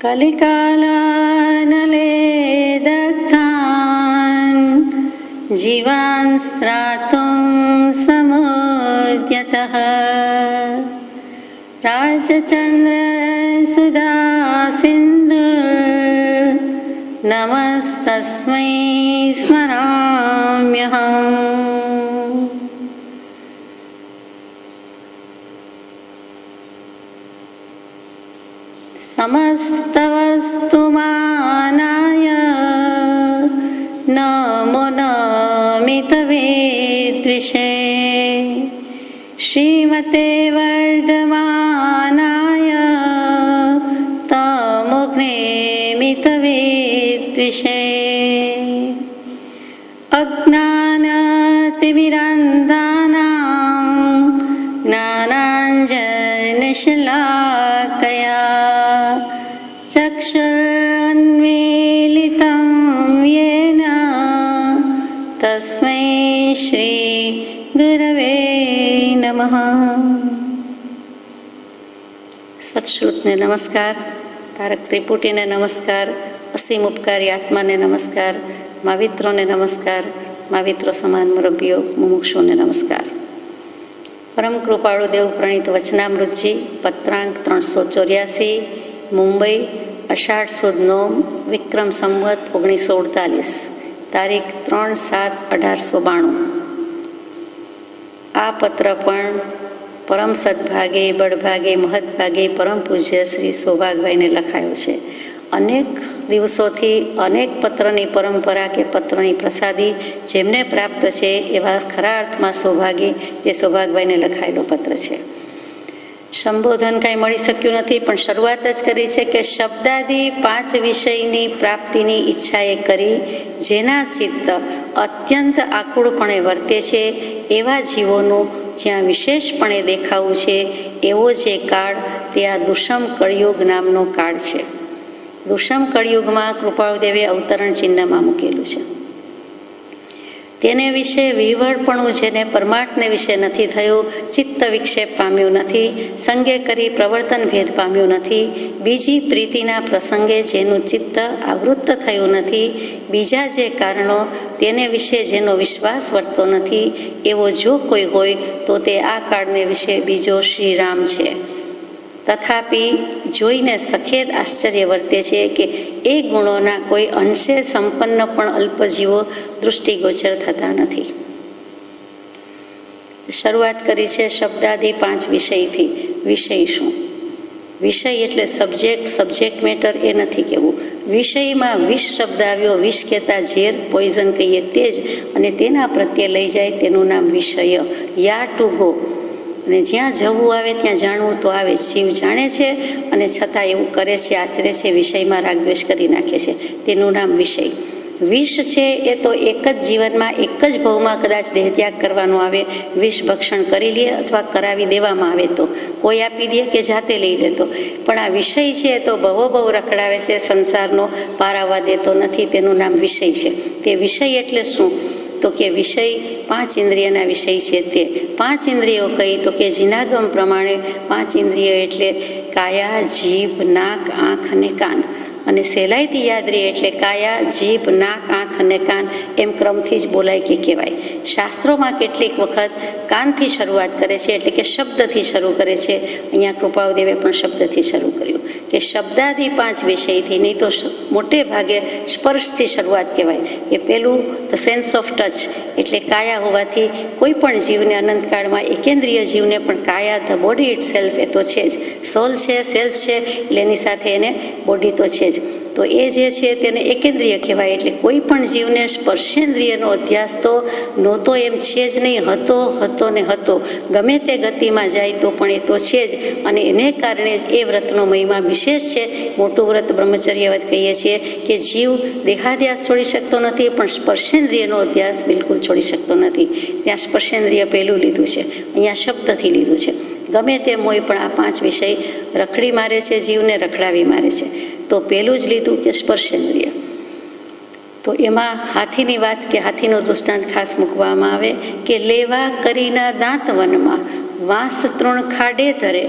कलिकालानले दग्धान् जीवान् स्त्रातुं समुद्यतः राजचन्द्रसुधा सिन्धुर् नमस्तस्मै स्मराम्यहम्। समस्तवस्तुमानाय नमो नमितवेद्विषे श्रीमते वर्धमानाय तमोघ्नेमितवेद्विषे अज्ञानतिमिरान्धानां ज्ञानाञ्जनशलाकया चक्षुरुन्मीलितं येन तस्मै श्री गुरवे नमः। सत्श्रुतने नमस्कार, तारक त्रिपुटीने नमस्कार, असीम उपकारी आत्माने नमस्कार, मावित्रोने नमस्कार, माविત્રો સમાન મુરબ્બીઓ મુમુક્ષુને નમસ્કાર। પરમ કૃપાળુ દેવ પ્રણીત વચનામૃતજી પત્રાંક 384 મુંબઈ અષાઢ સુદ નોમ વિક્રમ સંવત 1948 તારીખ 3/7/1892। આ પત્ર પણ પરમ સદભાગે બળભાગે મહદભાગે પરમ પૂજ્ય શ્રી સૌભાગભાઈને લખાયો છે। અનેક દિવસોથી અનેક પત્રની પરંપરા કે પત્રની પ્રસાદી જેમને પ્રાપ્ત છે એવા ખરા અર્થમાં સૌભાગી તે સૌભાગભાઈને લખાયેલો પત્ર છે। સંબોધન કાંઈ મળી શક્યું નથી, પણ શરૂઆત જ કરી છે કે શબ્દાદી 5 વિષયની પ્રાપ્તિની ઈચ્છાએ કરી જેના ચિત્ત અત્યંત આકુળપણે વર્તે છે એવા જીવોનું જ્યાં વિશેષપણે દેખાવું છે એવો જે કાળ તે આ દુષમ કળિયુગ નામનો કાળ છે। દુષમ કળિયુગમાં કૃપાળુદેવે અવતરણ ચિહ્નમાં મૂકેલું છે। તેને વિશે વિવળપણું જેને પરમાર્થને વિશે નથી થયું, ચિત્ત વિક્ષેપ પામ્યું નથી, સંગે કરી પ્રવર્તન ભેદ પામ્યું નથી, બીજી પ્રીતિના પ્રસંગે જેનું ચિત્ત આવૃત્ત થયું નથી, બીજા જે કારણો તેને વિશે જેનો વિશ્વાસ વર્તતો નથી, એવો જો કોઈ હોય તો તે આ કાળને વિશે બીજો શ્રીરામ છે। તથાપિ જોઈને સખેદ આશ્ચર્ય વર્તે છે કે એ ગુણોના કોઈ અંશે સંપન્ન પણ અલ્પજીવો દૃષ્ટિગોચર થતા નથી। શરૂઆત કરી છે શબ્દાદી 5 વિષયથી। વિષય શું? વિષય એટલે સબ્જેક્ટ મેટર એ નથી કહેવું। વિષયમાં વિષ શબ્દ આવ્યો, વિષ કહેતા ઝેર, પોઈઝન કહીએ તે જ, અને તેના પ્રત્યે લઈ જાય તેનું નામ વિષય। યા ટુ ગો, અને જ્યાં જવું આવે ત્યાં જાણવું તો આવે જ। જીવ જાણે છે અને છતાં એવું કરે છે, આચરે છે, વિષયમાં રાગદ્વેષ કરી નાખે છે, તેનું નામ વિષય। વિષ છે એ તો એક જ જીવનમાં એક જ ભવમાં કદાચ દેહત્યાગ કરવાનો આવે, વિષ ભક્ષણ કરી લે અથવા કરાવી દેવામાં આવે તો, કોઈ આપી દે કે જાતે લઈ લેતો, પણ આ વિષય છે એ તો ભવો રખડાવે છે, સંસારનો પાર આવવા દેતો નથી, તેનું નામ વિષય છે। તે વિષય એટલે શું? તો કે વિષય 5 ઇન્દ્રિયના વિષય છે। તે 5 ઇન્દ્રિયો કઈ તો કે જીનાગમ પ્રમાણે 5 ઇન્દ્રિયો એટલે કાયા, જીભ, નાક, આંખ અને કાન, અને સહેલાઈથી યાદ રહે એટલે કાયા, જીભ, નાક, આંખ અને કાન એમ ક્રમથી જ બોલાય કે કહેવાય। શાસ્ત્રોમાં કેટલીક વખત કાનથી શરૂઆત કરે છે એટલે કે શબ્દથી શરૂ કરે છે। અહીંયા કૃપાળુદેવે પણ શબ્દથી શરૂ કર્યું કે શબ્દાદી 5 વિષયથી, નહીં તો મોટે ભાગે સ્પર્શથી શરૂઆત કહેવાય કે પેલું ધ સેન્સ ઓફ ટચ એટલે કાયા હોવાથી કોઈ પણ જીવને અનંતકાળમાં એકેન્દ્રિય જીવને પણ કાયા, ધ બોડી ઇટ સેલ્ફ એ તો છે જ, સોલ છે, સેલ્ફ છે એટલે એની સાથે એને બોડી તો છે જ, તો એ જે છે તેને એકેન્દ્રિય કહેવાય। એટલે કોઈ પણ જીવને સ્પર્શેન્દ્રિયનો અધ્યાસ તો નહોતો એમ છે જ નહીં, હતો ને હતો, ગમે તે ગતિમાં જાય તો પણ એ તો છે જ, અને એને કારણે જ એ વ્રતનો મહિમા વિશેષ છે। મોટું વ્રત બ્રહ્મચર્ય વ્રત કહીએ છીએ કે જીવ દેહાધ્યાસ છોડી શકતો નથી પણ સ્પર્શેન્દ્રિયનો અધ્યાસ બિલકુલ છોડી શકતો નથી। ત્યાં સ્પર્શેન્દ્રિય પહેલું લીધું છે, અહીંયા શબ્દથી લીધું છે। ગમે તેમ હોય પણ આ 5 વિષય રખડી મારે છે, જીવને રખડાવી મારે છે, તો પહેલું જ લીધું કે સ્પર્શેન્દ્રિય। તો એમાં હાથીની વાત કે હાથીનો દૃષ્ટાંત ખાસ મૂકવામાં આવે કે લેવા કરીના દાંત વનમાં વાંસ તૃણ ખાડે ધરે,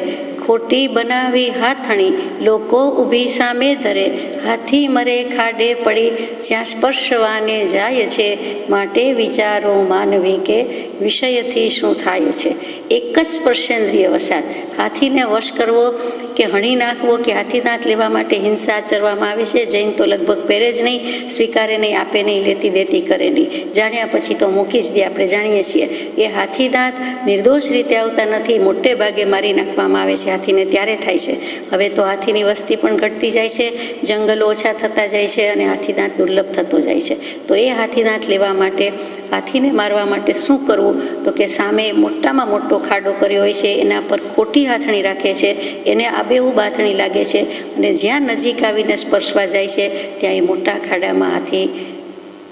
ખોટી બનાવી હાથણી, લોકો ઊભી સામે ધરે, હાથી મરે ખાડે પડી, જ્યાં સ્પર્શવાને જાય છે, માટે વિચારો માનવી કે વિષયથી શું થાય છે. એક જ સ્પર્શેન્દ્રિય વસાત, હાથીને વશ કરવો કે હણી નાખવો કે હાથીદાંત લેવા માટે હિંસા આચરવામાં આવે છે. જૈન તો લગભગ પહેરે જ નહીં, સ્વીકારે નહીં, આપે નહીં, લેતી દેતી કરે નહીં, જાણ્યા પછી તો મૂકી જ દે. આપણે જાણીએ છીએ એ હાથીદાંત નિર્દોષ રીતે આવતા નથી, મોટે ભાગે મારી નાખવામાં આવે છે હાથીને, ત્યારે થાય છે. હવે તો હાથીની વસ્તી પણ ઘટતી જાય છે, જંગલો ઓછા થતા જાય છે અને હાથીદાંત દુર્લભ થતો જાય છે. તો એ હાથીદાંત લેવા માટે, હાથીને મારવા માટે શું કરવું? તો કે સામે મોટામાં મોટો ખાડો કર્યો હોય છે, એના પર ખોટી હાથણી રાખે છે, એને આબેહૂબ હાથણી લાગે છે અને જ્યાં નજીક આવીને સ્પર્શવા જાય છે ત્યાં એ મોટા ખાડામાં હાથી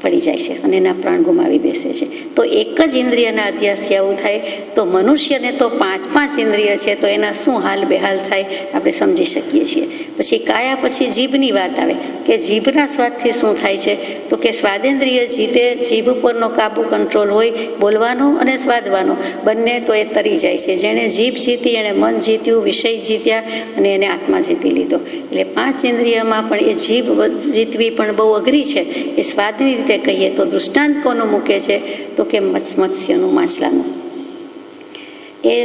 પડી જાય છે અને એના પ્રાણ ગુમાવી બેસે છે. તો એક જ ઇન્દ્રિયના અધ્યાસથી આવું થાય તો મનુષ્યને તો 5 ઇન્દ્રિય છે, તો એના શું હાલ બેહાલ થાય આપણે સમજી શકીએ છીએ. પછી કાયા, પછી જીભની વાત આવે કે જીભના સ્વાદથી શું થાય છે? તો કે સ્વાદેન્દ્રિય જીતે, જીભ ઉપરનો કાબુ કંટ્રોલ હોય, બોલવાનો અને સ્વાદવાનો બંને, તો એ તરી જાય છે. જેણે જીભ જીતી એણે મન જીત્યું, વિષય જીત્યા અને એને આત્મા જીતી લીધો. એટલે 5 ઇન્દ્રિયમાં પણ એ જીભ જીતવી પણ બહુ અઘરી છે. એ સ્વાદની રીતે કહીએ તો દૃષ્ટાંત કોનું મૂકે છે? તો કે મત્સ્યનું, માછલાનું. એ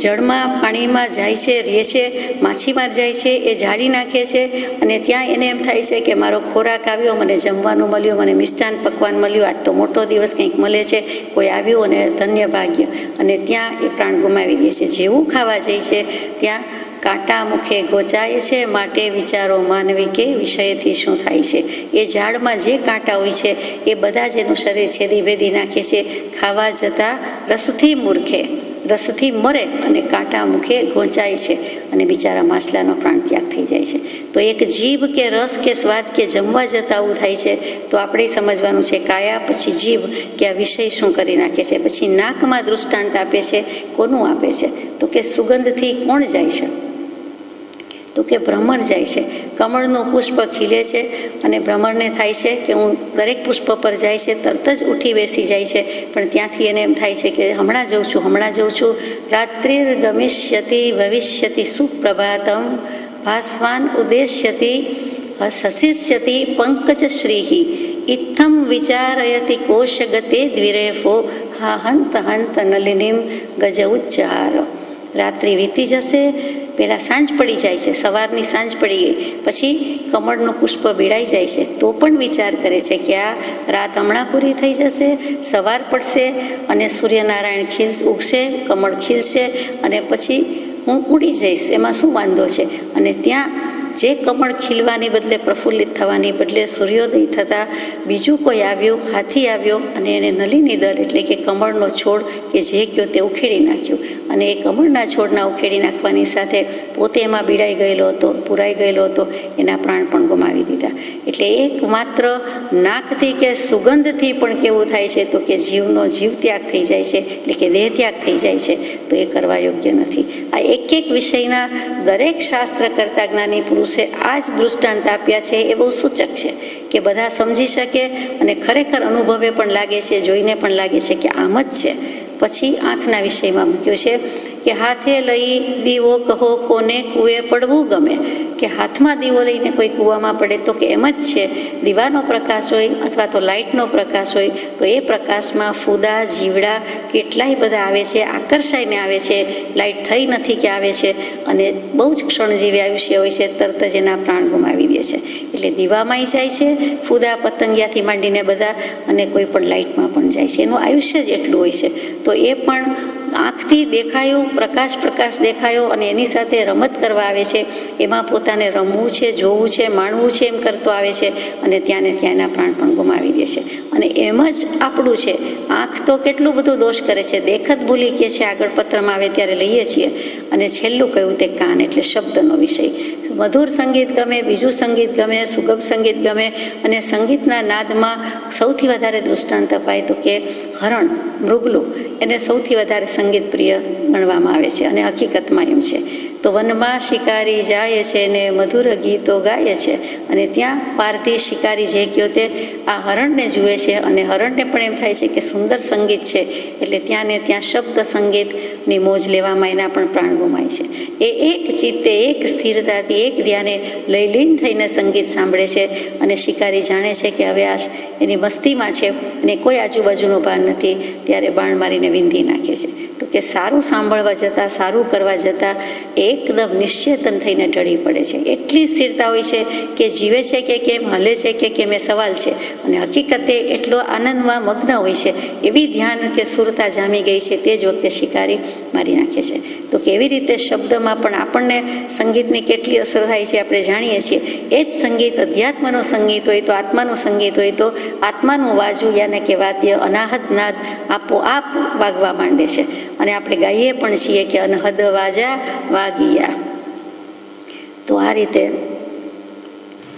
જળમાં પાણીમાં જાય છે, રહે છે, માછીમાર જાય છે, એ જાળી નાખે છે અને ત્યાં એને એમ થાય છે કે મારો ખોરાક આવ્યો, મને જમવાનું મળ્યું, મને મિષ્ટાન પકવાન મળ્યું, આજ તો મોટો દિવસ કંઈક મળે છે, કોઈ આવ્યું અને ધન્ય ભાગ્ય, અને ત્યાં એ પ્રાણ ગુમાવી દે છે. જેવું ખાવા જાય છે ત્યાં કાંટા મુખે ગોચાય છે, માટે વિચારો માનવી કે વિષયથી શું થાય છે. એ ઝાડમાં જે કાંટા હોય છે એ બધા જ એનું શરીર છેદી ભેદી નાખે છે. ખાવા જતાં રસથી મૂર્ખે, રસથી મરે અને કાંટા મુખે ગોંચાય છે અને બિચારા માછલાનો પ્રાણ ત્યાગ થઈ જાય છે. તો એક જીભ કે રસ કે સ્વાદ કે જમવા જતાં આવું થાય છે તો આપણે સમજવાનું છે કાયા, પછી જીભ કે આ વિષય શું કરી નાખે છે. પછી નાકમાં દૃષ્ટાંત આપે છે. કોનું આપે છે? તો કે સુગંધથી કોણ જાય છે? તો કે ભ્રમર જાય છે. કમળનું પુષ્પ ખીલે છે અને ભ્રમરને થાય છે કે હું દરેક પુષ્પ પર જાય છે, તરત જ ઉઠી બેસી જાય છે, પણ ત્યાંથી એને એમ થાય છે કે હમણાં જઉં છું, હમણાં જઉં છું. રાત્રિર ગમિષ્યતિ ભવિષ્યતિ સુપ્રભાતમ, ભાસ્વાન ઉદ્દેશ્યતિ શશિષ્યતિ પંકજ શ્રીહી, ઇત્થમ વિચારયતિ કોશ ગતે દ્વિરેફો, હા હંત હંત નલિનીમ ગજ ઉચ્ચાર. રાત્રિ વીતી જશે, પહેલાં સાંજ પડી જાય છે, સવારની સાંજ પડી ગઈ, પછી કમળનું પુષ્પ બીડાઈ જાય છે, તો પણ વિચાર કરે છે કે આ રાત હમણાં પૂરી થઈ જશે, સવાર પડશે અને સૂર્યનારાયણ ઉગશે, કમળ ખીલશે અને પછી હું ઉડી જઈશ, એમાં શું વાંધો છે? અને ત્યાં જે કમળ ખીલવાની બદલે, પ્રફુલ્લિત થવાની બદલે સૂર્યોદય થતાં બીજું કોઈ આવ્યું, હાથી આવ્યો અને એને નલિની દળ એટલે કે કમળનો છોડ કે જે કયો તે ઉખેડી નાખ્યું. અને એ કમળના છોડના ઉખેડી નાખવાની સાથે પોતે એમાં બીડાઈ ગયેલો હતો, પુરાઈ ગયેલો હતો, એના પ્રાણ પણ ગુમાવી દીધા. એટલે એક માત્ર નાકથી કે સુગંધથી પણ કેવું થાય છે? તો કે જીવનો જીવ ત્યાગ થઈ જાય છે, એટલે કે દેહ ત્યાગ થઈ જાય છે. તો એ કરવા યોગ્ય નથી. આ એક વિષયના દરેક શાસ્ત્ર કરતા જ્ઞાની પુરુષે આ જ દૃષ્ટાંત આપ્યા છે. એ બહુ સૂચક છે કે બધા સમજી શકે અને ખરેખર અનુભવે પણ લાગે છે, જોઈને પણ લાગે છે કે આમ જ છે. પછી આંખના વિષયમાં મૂક્યું છે કે હાથે લઈ દીવો કહો કોને કૂએ પડવું ગમે, કે હાથમાં દીવો લઈને કોઈ કૂવામાં પડે તો કે એમ જ છે. દીવાનો પ્રકાશ હોય અથવા તો લાઇટનો પ્રકાશ હોય તો એ પ્રકાશમાં ફૂદા, જીવડા કેટલાય બધા આવે છે, આકર્ષાઈને આવે છે. લાઇટ થઈ નથી કે આવે છે અને બહુ જ ક્ષણજીવી આયુષ્ય હોય છે, તરત જ એના પ્રાણ ગુમાવી દે છે. એટલે દીવામાંય જાય છે, ફૂદા પતંગિયાથી માંડીને બધા, અને કોઈ પણ લાઇટમાં પણ જાય છે. એનું આયુષ્ય જ એટલું હોય છે. તો એ પણ આંખથી દેખાયું, પ્રકાશ દેખાયો અને એની સાથે રમત કરવા આવે છે. એમાં પોતાને રમવું છે, જોવું છે, માણવું છે એમ કરતો આવે છે અને ત્યાં એના પ્રાણ પણ ગુમાવી દે છે. અને એમ જ આપણું છે. આંખ તો કેટલું બધું દોષ કરે છે, દેખત ભૂલી કે છે, આગળ પત્રમાં આવે ત્યારે લઈએ છીએ. અને છેલ્લું કહ્યું તે કાન, એટલે શબ્દનો વિષય. મધુર સંગીત ગમે, બીજું સંગીત ગમે, સુગમ સંગીત ગમે, અને સંગીતના નાદમાં સૌથી વધારે દૃષ્ટાંત અપાય તો કે હરણ, મૃગલું, એને સૌથી વધારે સંગીત પ્રિય ગણવામાં આવે છે અને હકીકતમાં એમ છે. તો વનમાં શિકારી જાય છે ને મધુર ગીતો ગાય છે, અને ત્યાં પારધી શિકારી જે કહ્યો તે આ હરણને જુએ છે, અને હરણને પણ એમ થાય છે કે સુંદર સંગીત છે, એટલે ત્યાં ને ત્યાં શબ્દ સંગીતની મોજ લેવામાં એના પણ પ્રાણ ગુમાય છે. એ એક ચિત્તે, એક સ્થિરતાથી, એક ધ્યાને લયલીન થઈને સંગીત સાંભળે છે, અને શિકારી જાણે છે કે હવે આ એની મસ્તીમાં છે અને કોઈ આજુબાજુનું ભાન નથી, ત્યારે બાણ મારીને વિંધી નાખે છે. તો કે સારું સાંભળવા જતાં, સારું કરવા જતાં એકદમ નિશ્ચેતન થઈને ઢળી પડે છે. એટલી સ્થિરતા હોય છે કે જીવે છે કે કેમ, હલે છે કે કેમ એ સવાલ છે, અને હકીકતે એટલો આનંદમાં મગ્ન હોય છે, એવી ધ્યાન કે સુરતા જામી ગઈ છે. તે જ વખતે શિકારી મારી નાખે છે. તો કેવી રીતે શબ્દમાં પણ આપણને સંગીતની કેટલી અસર થાય છે આપણે જાણીએ છીએ. એ જ સંગીત અધ્યાત્મનું સંગીત હોય તો, આત્માનું સંગીત હોય તો, આત્માનું વાજુ યાને કે વાદ્ય અનાહત નાદ આપોઆપ વાગવા માંડે છે, અને આપણે ગાઈએ પણ છીએ કે અનહદ વાજા વાગિયા. તો આ રીતે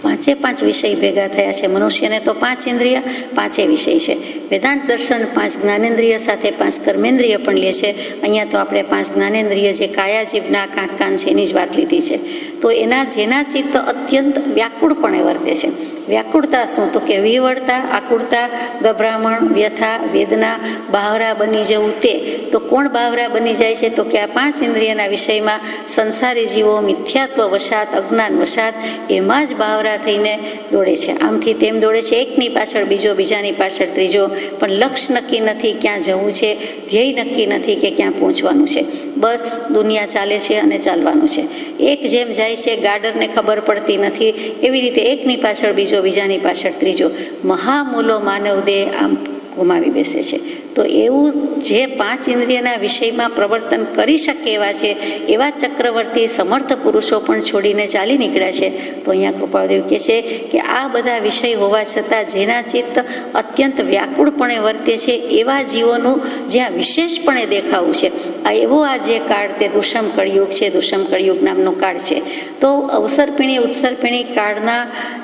પાંચે પાંચ વિષય ભેગા થયા છે. મનુષ્યને તો 5 ઇન્દ્રિય, 5 વિષય છે. વેદાંત દર્શન 5 જ્ઞાનેન્દ્રિય સાથે 5 કર્મેન્દ્રિય પણ લે છે. અહીંયા તો આપણે 5 જ્ઞાનેન્દ્રિય જે કાયા, જીભ, નાક, આંખ, કાન છે એની જ વાત લીધી છે. તો જેના ચિત્ત અત્યંત વ્યાકુળપણે વર્તે છે. વ્યાકુળતા શું? તો કે વિવળતા, આકુળતા, ગભરામણ, વ્યથા, વેદના, બાવરા બની જવું. તે તો કોણ બાવરા બની જાય છે? તો કે આ 5 ઇન્દ્રિયના વિષયમાં સંસારી જીવો મિથ્યાત્વ વશાત, અજ્ઞાન વશાત એમાં જ બાવરા થઈને દોડે છે. આમથી તેમ દોડે છે, એકની પાછળ બીજો, બીજાની પાછળ ત્રીજો, પણ લક્ષ્ય નક્કી નથી ક્યાં જવું છે, ધ્યેય નક્કી નથી કે ક્યાં પહોંચવાનું છે. બસ દુનિયા ચાલે છે અને ચાલવાનું છે. એક જેમ જાય છે, ગાર્ડરને ખબર પડતી નથી, એવી રીતે એકની પાછળ બીજો, બીજાની પાછળ ત્રીજો, મહામૂલો માનવ દેહ આમ ગુમાવી બેસે છે. તો એવું જે 5 ઇન્દ્રિયના વિષયમાં પ્રવર્તન કરી શકે એવા છે, એવા ચક્રવર્તી સમર્થ પુરુષો પણ છોડીને ચાલી નીકળ્યા છે. તો અહીંયા કૃપાળદેવ કહે છે કે આ બધા વિષય હોવા છતાં જેના ચિત્ત અત્યંત વ્યાકુળપણે વર્તે છે, એવા જીવોનું જ્યાં વિશેષપણે દેખાવું છે, આ એવો આ જે કાળ તે દુષમ કળિયુગ છે. દુષમ કળિયુગ નામનો કાળ છે. તો અવસરપીણી ઉત્સરપીણી કાળના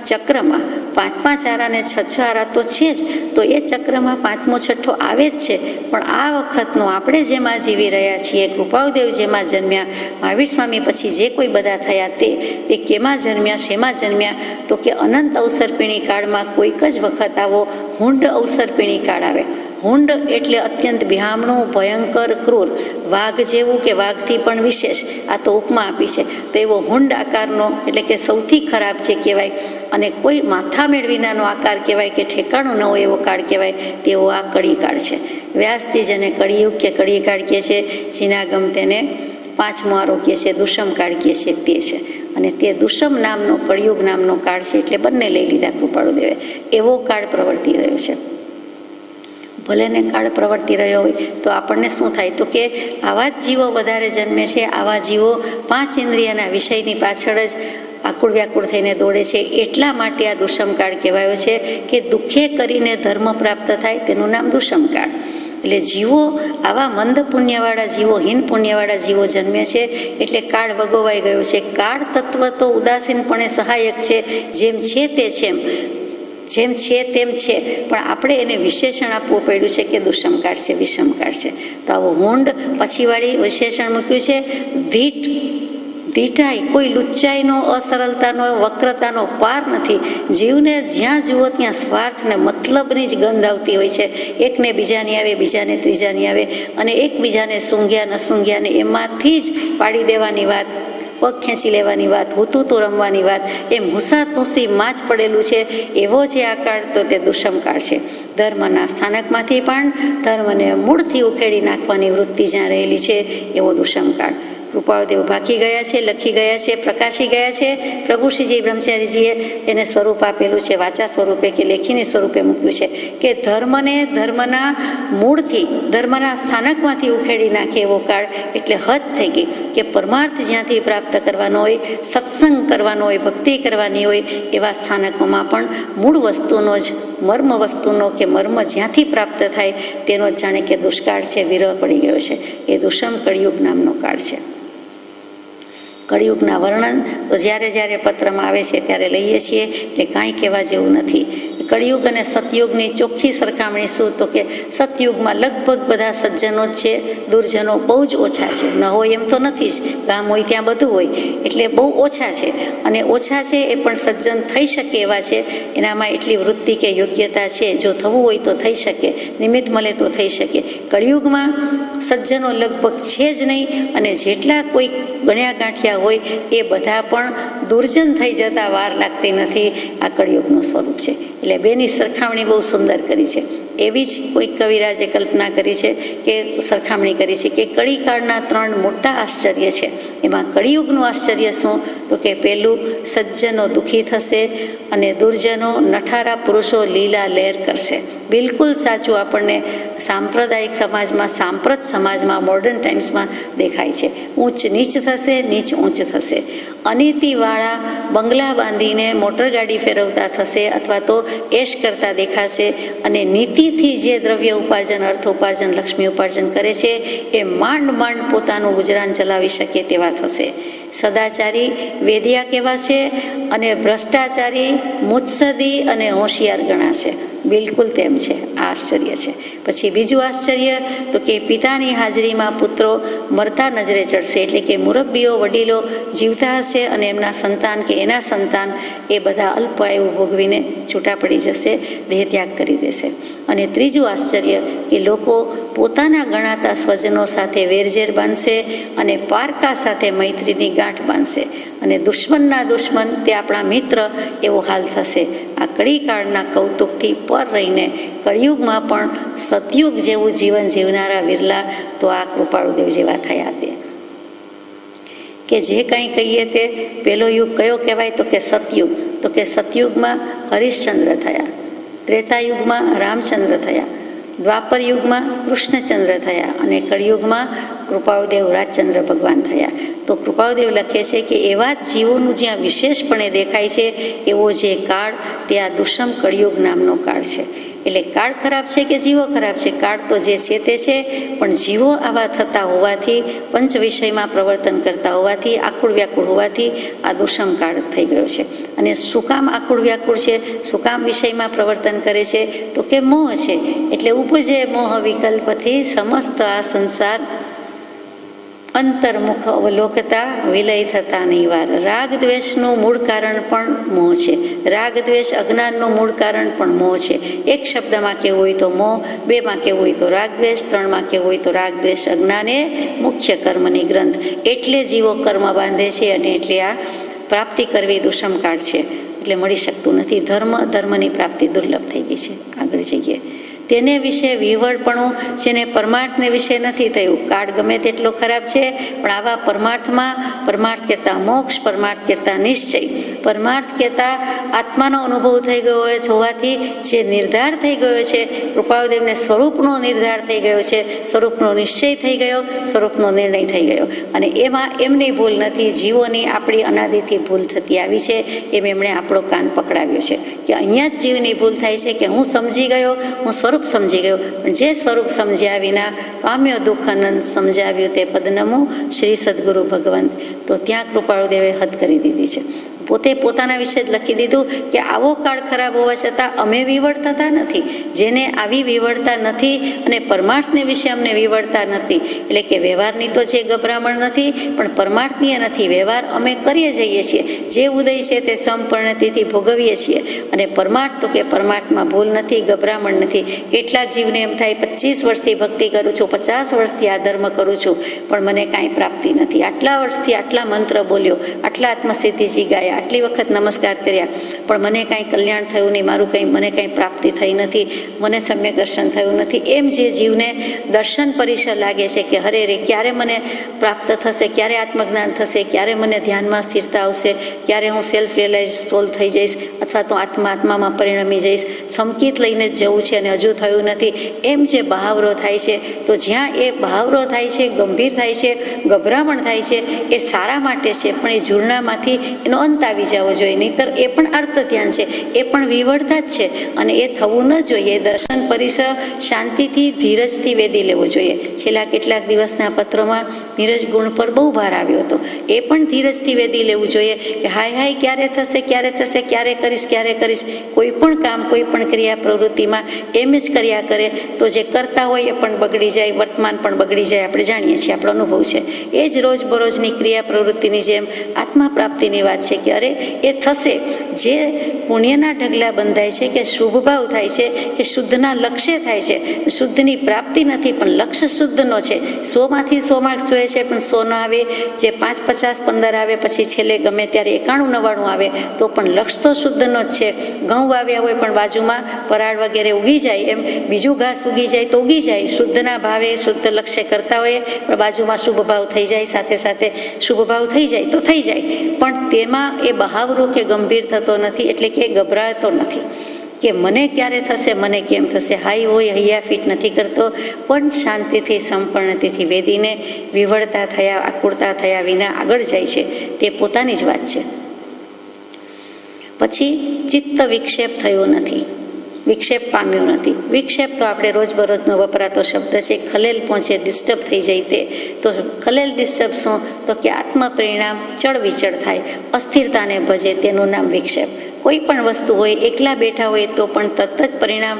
ચક્રમાં 5 આરા ને 6 આરા તો છે જ. તો એ ચક્રમાં 5મો 6ઠો આવે જ છે. પણ આ વખતનો આપણે જેમાં જીવી રહ્યા છીએ, કૃપાળદેવ જેમાં જન્મ્યા, મહાવીર સ્વામી પછી જે કોઈ બધા થયા તે કેમાં જન્મ્યા, શેમાં જન્મ્યા? તો કે અનંત અવસરપીણી કાળમાં કોઈક જ વખત આવો હુંડ અવસરપીણી કાળ આવે. હુંડ એટલે અત્યંત બિહામણું, ભયંકર, ક્રૂર, વાઘ જેવું કે વાઘથી પણ વિશેષ. આ તો ઉપમા આપી છે. તો એવો હુંડ આકારનો એટલે કે સૌથી ખરાબ જે કહેવાય, અને કોઈ માથા મેળવીનાનો આકાર કહેવાય કે ઠેકાણું ન હોય એવો કાળ કહેવાય, તેવો આ કળીકાળ છે. વ્યાસજી જેને કળિયુગ કે કળીકાળ કહે છે, જીનાગમ તેને 5મો આરો કહે છે, દુષમ કાળ કહે છે, તે છે. અને તે દુષમ નામનો કળિયુગ નામનો કાળ છે. એટલે બંને લઈ લીધા કૃપાળુદેવે. એવો કાળ પ્રવર્તી રહ્યો છે. ભલે ને કાળ પ્રવર્તી રહ્યો હોય તો આપણને શું થાય? તો કે આવા જ જીવો વધારે જન્મે છે. આવા જીવો 5 ઇન્દ્રિયના વિષયની પાછળ જ આકુળ વ્યાકુળ થઈને દોડે છે. એટલા માટે આ દુષમકાળ કહેવાયો છે કે દુઃખે કરીને ધર્મ પ્રાપ્ત થાય, તેનું નામ દુષમકાળ. એટલે જીવો આવા મંદ પુણ્યવાળા જીવો, હીન પુણ્યવાળા જીવો જન્મે છે. એટલે કાળ વગોવાઈ ગયો છે. કાળ તત્વ તો ઉદાસીનપણે સહાયક છે. જેમ છે તે છે, જેમ છે તેમ છે, પણ આપણે એને વિશેષણ આપવું પડ્યું છે કે દુષમકાળ છે, વિષમકાળ છે. તો આવો હુંડ પછીવાળી વિશેષણ મૂક્યું છે. ધીટાઈ, કોઈ લુચ્ચાઈનો, અસરળતાનો, વક્રતાનો પાર નથી. જીવને જ્યાં જુઓ ત્યાં સ્વાર્થ ને મતલબની જ ગંધ આવતી હોય છે. એકને બીજાની આવે, બીજાને ત્રીજાની આવે, અને એકબીજાને સૂંઘ્યા ન સૂંઘ્યા ને એમાંથી જ પાડી દેવાની વાત, પગ ખેંચી લેવાની વાત, હુતું રમવાની વાત, એમ હુસાતુસીમાં જ પડેલું છે. એવો જે આ કાળ તો તે દુષમકાળ છે. ધર્મના સ્થાનકમાંથી પણ ધર્મને મૂળથી ઉખેડી નાખવાની વૃત્તિ જ્યાં રહેલી છે, એવો દુષમકાળ. કૃપાળદેવ ભાગી ગયા છે, લખી ગયા છે, પ્રકાશી ગયા છે. પ્રભુશ્રીજી બ્રહ્મચારીજીએ એને સ્વરૂપ આપેલું છે, વાચા સ્વરૂપે કે લેખીની સ્વરૂપે મૂક્યું છે કે ધર્મને ધર્મના મૂળથી, ધર્મના સ્થાનકમાંથી ઉખેડી નાખે એવો કાળ. એટલે હદ થઈ ગઈ કે પરમાર્થ જ્યાંથી પ્રાપ્ત કરવાનો હોય, સત્સંગ કરવાનો હોય, ભક્તિ કરવાની હોય, એવા સ્થાનકોમાં પણ મૂળ વસ્તુનો જ, મર્મ વસ્તુનો કે મર્મ જ્યાંથી પ્રાપ્ત થાય તેનો જ જાણે કે દુષ્કાળ છે, વિરહ પડી ગયો છે. એ દુષમ કળિયુગ નામનો કાળ છે. કળિયુગના વર્ણન તો જ્યારે જ્યારે પત્રમાં આવે છે ત્યારે લઈએ છીએ, એટલે કાંઈ કહેવા જેવું નથી. કળિયુગ અને સતયુગની ચોખ્ખી સરખામણી શું? તો કે સતયુગમાં લગભગ બધા સજ્જનો જ છે, દુર્જનો બહુ જ ઓછા છે. ન હોય એમ તો નથી જ, ગામ હોય ત્યાં બધું હોય, એટલે બહુ ઓછા છે. અને ઓછા છે એ પણ સજ્જન થઈ શકે એવા છે, એનામાં એટલી વૃત્તિ કે યોગ્યતા છે, જો થવું હોય તો થઈ શકે, નિમિત્ત મળે તો થઈ શકે. કળિયુગમાં સજ્જનો લગભગ છે જ નહીં, અને જેટલા કોઈ ગણ્યા ગાંઠિયા હોય એ બધા પણ દુર્જન થઈ જતા વાર લાગતી નથી. આ કળિયુગનું સ્વરૂપ છે. એટલે બેની સરખામણી બહુ સુંદર કરી છે. એવી જ કોઈ કવિરાજે કલ્પના કરી છે કે સરખામણી કરી છે કે કળીકાળના 3 મોટા આશ્ચર્ય છે. એમાં કળિયુગનું આશ્ચર્ય શું? તો કે પહેલું, સજ્જનો દુઃખી થશે અને દુર્જનો નઠારા પુરુષો લીલા લહેર કરશે. બિલકુલ સાચું આપણને સાંપ્રદાયિક સમાજમાં, સાંપ્રત સમાજમાં, મોડર્ન ટાઈમ્સમાં દેખાય છે. ઊંચ નીચ થશે, નીચ ઊંચ થશે. અનીતિવાળા બંગલા બાંધીને મોટરગાડી ફેરવતા થશે અથવા તો એશ કરતા દેખાશે, અને નીતિથી જે દ્રવ્ય ઉપાર્જન, અર્થ ઉપાર્જન, લક્ષ્મી ઉપાર્જન કરે છે એ માંડ માંડ પોતાનું ગુજરાન ચલાવી શકે તેવા થશે. સદાચારી વેદિયા કહેવાશે અને ભ્રષ્ટાચારી મુત્સદી અને હોશિયાર ગણાશે. બિલકુલ તેમ છે. આ આશ્ચર્ય છે. પછી બીજું આશ્ચર્ય તો કે પિતાની હાજરીમાં પુત્રો મરતા નજરે ચડશે. એટલે કે મુરબ્બીઓ, વડીલો જીવતા હશે અને એમના સંતાન કે એના સંતાન એ બધા અલ્પ આયુ ભોગવીને છૂટા પડી જશે, દેહત્યાગ કરી દેશે. અને ત્રીજું આશ્ચર્ય કે લોકો પોતાના ગણાતા સ્વજનો સાથે વેરઝેર બાંધશે અને પારકા સાથે મૈત્રીની ગાંઠ બાંધશે, અને દુશ્મનના દુશ્મન તે આપણા મિત્ર એવો હાલ થશે. આ કળીકાળના કૌતુકથી પર રહીને કળિયુગમાં પણ સતયુગ જેવું જીવન જીવનારા વિરલા તો આ કૃપાળુદેવ જેવા થયા તે. કે જે કાંઈ કહીએ તે પહેલો યુગ કયો કહેવાય? તો કે સતયુગ. તો કે સતયુગમાં હરિશ્ચંદ્ર થયા, ત્રેતાયુગમાં રામચંદ્ર થયા, દ્વાપર યુગમાં કૃષ્ણચંદ્ર થયા, અને કળિયુગમાં કૃપાળુદેવ રાજચંદ્ર ભગવાન થયા. તો કૃપાળુદેવ લખે છે કે એવા જ જીવોનું જ્યાં વિશેષપણે દેખાય છે એવો જે કાળ તે આ દુષમ કળિયુગ નામનો કાળ છે. એટલે કાળ ખરાબ છે કે જીવો ખરાબ છે? કાળ તો જે છે તે છે, પણ જીવો આવા થતા હોવાથી, પંચ વિષયમાં પ્રવર્તન કરતા હોવાથી, આકુળ વ્યાકુળ હોવાથી આ દુષમ કાળ થઈ ગયો છે. અને શું કામ આકુળ વ્યાકુળ છે? શું કામ વિષયમાં પ્રવર્તન કરે છે? તો કે મોહ છે. એટલે ઉપજે મોહ વિકલ્પથી સમસ્ત આ સંસાર અંતર્મુખ અવલોકતા વિલય થતા નહીં વાર. રાગ દ્વેષનું મૂળ કારણ પણ મોહ છે. રાગ દ્વેષ અજ્ઞાનનું મૂળ કારણ પણ મોહ છે. એક શબ્દમાં કહેવું હોય તો મોહ, 2માં કહેવું હોય તો રાગ દ્વેષ, 3માં કહેવું હોય તો રાગ દ્વેષ અજ્ઞાન એ મુખ્ય કર્મની ગ્રંથ. એટલે જીવો કર્મ બાંધે છે અને એટલે આ પ્રાપ્તિ કરવી દુષમકાળ છે. એટલે મળી શકતું નથી. ધર્મની પ્રાપ્તિ દુર્લભ થઈ ગઈ છે. આગળ જઈએ. તેને વિશે વિવળપણું જેને પરમાર્થને વિશે નથી થયું. કાળ ગમે તેટલો ખરાબ છે, પણ આવા પરમાર્થમાં, પરમાર્થ કહેતા મોક્ષ, પરમાર્થ કહેતા નિશ્ચય, પરમાર્થ કહેતા આત્માનો અનુભવ થઈ ગયો હોવાથી જે નિર્ધાર થઈ ગયો છે, કૃપાળુદેવને સ્વરૂપનો નિર્ધાર થઈ ગયો છે, સ્વરૂપનો નિશ્ચય થઈ ગયો, સ્વરૂપનો નિર્ણય થઈ ગયો. અને એમાં એમની ભૂલ નથી, જીવોની આપણી અનાદિથી ભૂલ થતી આવી છે. એમ એમણે આપણો કાન પકડાવ્યો છે કે અહીંયા જ જીવની ભૂલ થાય છે કે હું સમજી ગયો, હું સ્વરૂપ સમજી ગયો, પણ જે સ્વરૂપ સમજ્યા વિના પામ્યો દુઃખ અનંત, સમજાવ્યું તે પદનમો શ્રી સદગુરુ ભગવંત. તો ત્યાં કૃપાળુદેવે હદ કરી દીધી છે. પોતે પોતાના વિશે જ લખી દીધું કે આવો કાળ ખરાબ હોવા છતાં અમે વિવળ થતા નથી. જેને આવી વિવળતા નથી અને પરમાર્થને વિશે અમને વિવળતા નથી, એટલે કે વ્યવહારની તો જે ગભરામણ નથી, પણ પરમાર્થની નથી. વ્યવહાર અમે કરીએ જઈએ છીએ, જે ઉદય છે તે સંપૂર્ણતાથી ભોગવીએ છીએ. અને પરમાર્થ તો કે પરમાર્થમાં ભૂલ નથી, ગભરામણ નથી. કેટલાક જીવને એમ થાય 25 વર્ષથી ભક્તિ કરું છું, 50 વર્ષથી આ ધર્મ કરું છું, પણ મને કાંઈ પ્રાપ્તિ નથી. આટલા વર્ષથી આટલા મંત્ર બોલ્યો, આટલા આત્મસિદ્ધિજી ગાયા, આટલી વખત નમસ્કાર કર્યા, પણ મને કાંઈ કલ્યાણ થયું નહીં, મને કાંઈ પ્રાપ્તિ થઈ નથી, મને સમ્યક દર્શન થયું નથી. એમ જે જીવને દર્શન પરિસર લાગે છે કે હરે રે ક્યારે મને પ્રાપ્ત થશે, ક્યારે આત્મજ્ઞાન થશે, ક્યારે મને ધ્યાનમાં સ્થિરતા આવશે, ક્યારે હું સેલ્ફ રિયલાઇઝ સોલ્વ થઈ જઈશ અથવા તો આત્મામાં પરિણમી જઈશ, સંકિત લઈને જ જવું છે અને હજુ થયું નથી. એમ જે બહાવરો થાય છે, તો જ્યાં એ બહાવરો થાય છે, ગંભીર થાય છે, ગભરામણ થાય છે, એ સારા માટે છે, પણ એ ઝૂરણામાંથી એનો અંત આવી જવો જોઈએ, નહીંતર એ પણ અર્થ ધ્યાન છે, એ પણ વિવળતા જ છે અને એ થવું ન જોઈએ. દર્શન પરિસર શાંતિથી ધીરજથી વેદી લેવું જોઈએ. છેલ્લા કેટલાક દિવસના પત્રોમાં ધીરજ ગુણ પર બહુ ભાર આવ્યો હતો. એ પણ ધીરજથી વેદી લેવું જોઈએ કે હાય હાય ક્યારે થશે, ક્યારે થશે, ક્યારે કરીશ, ક્યારે કરીશ. કોઈ પણ કામ, કોઈ પણ ક્રિયા પ્રવૃત્તિમાં એમ જ કર્યા કરે તો જે કરતા હોય એ પણ બગડી જાય, વર્તમાન પણ બગડી જાય. આપણે જાણીએ છીએ, આપણો અનુભવ છે. એ જ રોજબરોજની ક્રિયા પ્રવૃત્તિની જેમ આત્મા પ્રાપ્તિની વાત છે કે અરે એ થશે. જે પુણ્યના ઢગલા બંધાય છે કે શુભ ભાવ થાય છે કે શુદ્ધના લક્ષ્ય થાય છે. શુદ્ધની પ્રાપ્તિ નથી પણ લક્ષ્ય શુદ્ધનો છે. 100માંથી 100 માર્ક્સ જોઈએ છે પણ 100 ન આવે, જે 5, 50, 15 આવે પછી છેલ્લે ગમે ત્યારે 91, 99 આવે તો પણ લક્ષ્ય તો શુદ્ધનો જ છે. ઘઉં વાવ્યા હોય પણ બાજુમાં પરાળ વગેરે ઉગી જાય, એમ બીજું ઘાસ ઉગી જાય તો ઉગી જાય. શુદ્ધના ભાવે શુદ્ધ લક્ષ્ય કરતા હોઈએ પણ બાજુમાં શુભ ભાવ થઈ જાય, સાથે સાથે શુભ ભાવ થઈ જાય તો થઈ જાય. પણ તેમાં એ બહાવરો કે ગંભીર થતો નથી, એટલે કે ગભરાતો નથી કે મને ક્યારે થશે, મને કેમ થશે. હાઈ હોય હૈયા ફીટ નથી કરતો, પણ શાંતિથી સંપન્નતાથી વેદીને વિવળતા થયા, આકુળતા થયા વિના આગળ જાય છે. તે પોતાની જ વાત છે. પછી ચિત્ત વિક્ષેપ થયો નથી, વિક્ષેપ પામ્યો નથી. વિક્ષેપ તો આપણે રોજબરોજનો વપરાતો શબ્દ છે. ખલેલ પહોંચે, ડિસ્ટર્બ થઈ જાય. તે તો ખલેલ ડિસ્ટર્બ શું? તો કે આત્મ પરિણામ ચળ વિચળ થાય, અસ્થિરતાને ભજે, તેનું નામ વિક્ષેપ. કોઈ પણ વસ્તુ હોય, એકલા બેઠા હોય તો પણ તરત જ પરિણામ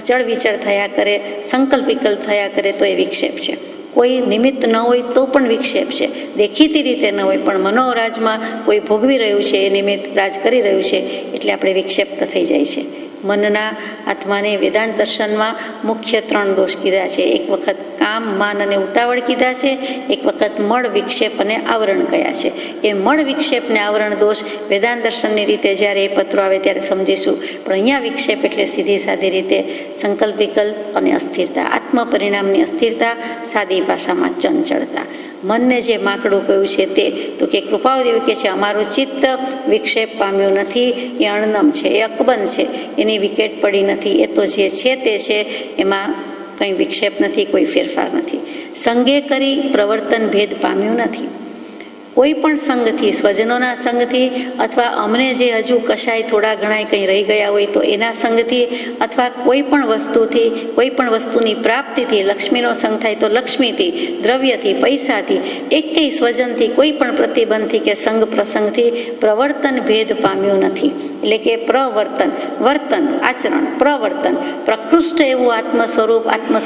ચળ વિચળ થયા કરે, સંકલ્પ વિકલ્પ થયા કરે તો એ વિક્ષેપ છે. કોઈ નિમિત્ત ન હોય તો પણ વિક્ષેપ છે. દેખીતી રીતે ન હોય પણ મનોરાજમાં કોઈ ભોગવી રહ્યું છે, એ નિમિત્ત રાજ કરી રહ્યું છે એટલે આપણે વિક્ષેપ્ત થઈ જાય છે. મનના આત્માને વેદાંત દર્શનમાં મુખ્ય 3 દોષ કીધા છે. એક વખત કામ, માન અને ઉતાવળ કીધા છે. એક વખત મળ, વિક્ષેપ અને આવરણ કયા છે. એ મળ, વિક્ષેપ ને આવરણ દોષ વેદાંત દર્શનની રીતે જ્યારે એ પત્રો આવે ત્યારે સમજીશું. પણ અહીંયા વિક્ષેપ એટલે સીધી સાદી રીતે સંકલ્પ વિકલ્પ અને અસ્થિરતા, આત્મ પરિણામની અસ્થિરતા, સાદી ભાષામાં ચંચળતા. મનને જે માકડું કહ્યું છે તે તો કે કૃપાળદેવ કે છે અમારું ચિત્ત વિક્ષેપ પામ્યું નથી, એ અણનમ છે, એ અકબંધ છે, એની વિકેટ પડી નથી. એ તો જે છે તે છે, એમાં કંઈ વિક્ષેપ નથી, કોઈ ફેરફાર નથી. સંગે કરી પ્રવર્તન ભેદ પામ્યું નથી. કોઈ પણ સંગથી, સ્વજનોના સંગથી અથવા અમને જે હજુ કશાય થોડા ઘણા કંઈ રહી ગયા હોય તો એના સંગથી, અથવા કોઈ પણ વસ્તુથી, કોઈ પણ વસ્તુની પ્રાપ્તિથી, લક્ષ્મીનો સંગ થાય તો લક્ષ્મીથી, દ્રવ્યથી, પૈસાથી, એકેય સ્વજનથી, કોઈ પણ પ્રતિબંધથી કે સંગ પ્રસંગથી પ્રવર્તન ભેદ પામ્યું નથી. એટલે કે પ્રવર્તન, વર્તન, આચરણ, પ્રવર્તન, પ્રકૃષ્ટ એવું આત્મ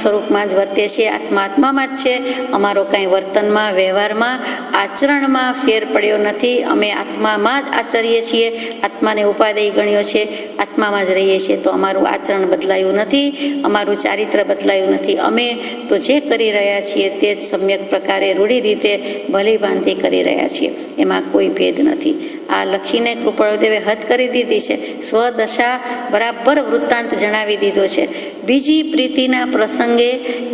સ્વરૂપમાં જ વર્તે છે, આત્મામાં જ છે. અમારો કાંઈ વર્તનમાં, વ્યવહારમાં, આચરણમાં ફેર પડ્યો નથી. અમે આત્મામાં જ આચરીએ છીએ, આત્માને ઉપાદેય ગણ્યો છે, આત્મામાં જ રહીએ છીએ. તો અમારું આચરણ બદલાયું નથી, અમારું ચારિત્ર બદલાયું નથી. અમે તો જે કરી રહ્યા છીએ તે જ સમ્યક પ્રકારે રૂઢી રીતે ભલી ભાંતિ કરી રહ્યા છીએ, એમાં કોઈ ભેદ નથી. આ લખીને કૃપાળદેવે હદ કરી દીધી છે. સ્વદશા બરાબર વૃત્તાંત જણાવી દીધો છે. બીજી પ્રીતિના પ્રસંગે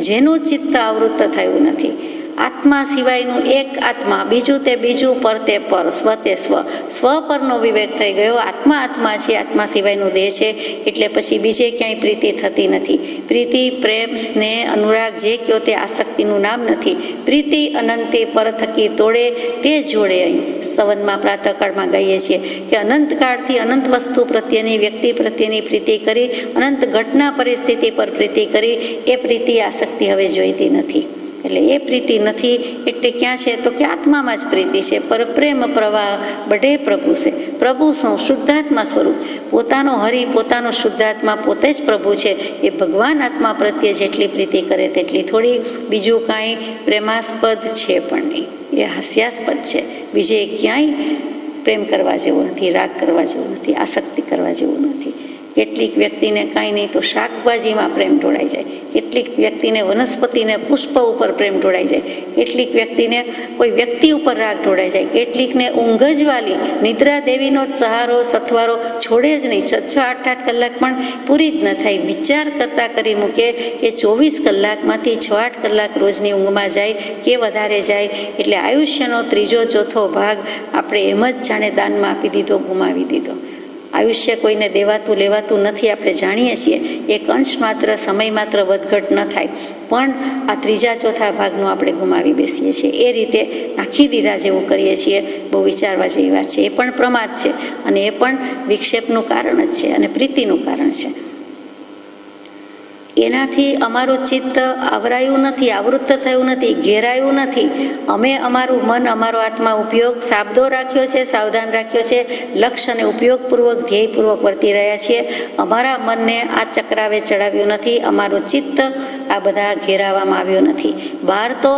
જેનું ચિત્ત આવૃત્ત થયું નથી, આત્મા સિવાયનું એક આત્મા, બીજું તે બીજું, પર તે પર, સ્વ તે સ્વ, સ્વ પરનો વિવેક થઈ ગયો. આત્મા આત્મા છે, આત્મા સિવાયનું દેહ છે, એટલે પછી બીજે ક્યાંય પ્રીતિ થતી નથી. પ્રીતિ, પ્રેમ, સ્નેહ, અનુરાગ જે કયો તે આસક્તિનું નામ નથી. પ્રીતિ અનંતે પર થકી તોડે તે જોડે. અહીં સ્તવનમાં પ્રાતઃકાળમાં ગાઈએ છીએ કે અનંતકાળથી અનંત વસ્તુ પ્રત્યેની, વ્યક્તિ પ્રત્યેની પ્રીતિ કરી, અનંત ઘટના પરિસ્થિતિ પર પ્રીતિ કરી, એ પ્રીતિ આસક્તિ હવે જોઈતી નથી. એટલે એ પ્રીતિ નથી એટલે ક્યાં છે તો કે આત્મામાં જ પ્રીતિ છે. પર પ્રેમ પ્રવાહ બઢે પ્રભુ છે. પ્રભુ શું? શુદ્ધાત્મા સ્વરૂપ, પોતાનો હરિ, પોતાનો શુદ્ધાત્મા પોતે જ પ્રભુ છે. એ ભગવાન આત્મા પ્રત્યે જેટલી પ્રીતિ કરે તેટલી થોડી, બીજું કાંઈ પ્રેમાસ્પદ છે પણ નહીં, એ હાસ્યાસ્પદ છે. બીજે ક્યાંય પ્રેમ કરવા જેવું નથી, રાગ કરવા જેવું નથી, આસક્તિ કરવા જેવું નથી. કેટલીક વ્યક્તિને કાંઈ નહીં તો શાકભાજીમાં પ્રેમ ઢોળાઈ જાય, કેટલીક વ્યક્તિને વનસ્પતિને, પુષ્પ ઉપર પ્રેમ ઢોળાઈ જાય, કેટલીક વ્યક્તિને કોઈ વ્યક્તિ ઉપર રાગ ઢોળાઈ જાય, કેટલીકને ઊંઘ જ વાલી, નિદ્રા દેવીનો જ સહારો સથવારો છોડે જ નહીં. 6-6, 8-8 કલાક પણ પૂરી જ ન થાય. વિચાર કરતા કરી મૂકે કે 24 કલાકમાંથી 6-8 કલાક રોજની ઊંઘમાં જાય કે વધારે જાય, એટલે આયુષ્યનો 3/4 ભાગ આપણે એમ જ જાણે દાનમાં આપી દીધો, ગુમાવી દીધો. આયુષ્ય કોઈને દેવાતું લેવાતું નથી, આપણે જાણીએ છીએ. એક અંશ માત્ર, સમય માત્ર વધઘટ ન થાય, પણ આ ત્રીજા ચોથા ભાગનું આપણે ગુમાવી બેસીએ છીએ. એ રીતે નાખી દીધા જેવું કરીએ છીએ. બહુ વિચારવા જેવી વાત છે. એ પણ પ્રમાદ છે અને એ પણ વિક્ષેપનું કારણ જ છે અને પ્રીતિનું કારણ છે. એનાથી અમારું ચિત્ત આવરાયું નથી, આવૃત્ત થયું નથી, ઘેરાયું નથી. અમે અમારું મન, અમારો આત્મા ઉપયોગ સાબદો રાખ્યો છે, સાવધાન રાખ્યો છે, લક્ષ્ય અને ઉપયોગપૂર્વક, ધ્યેયપૂર્વક વર્તી રહ્યા છીએ. અમારા મનને આ ચક્રાવે ચડાવ્યું નથી, અમારું ચિત્ત આ બધા ઘેરાવામાં આવ્યું નથી. બહાર તો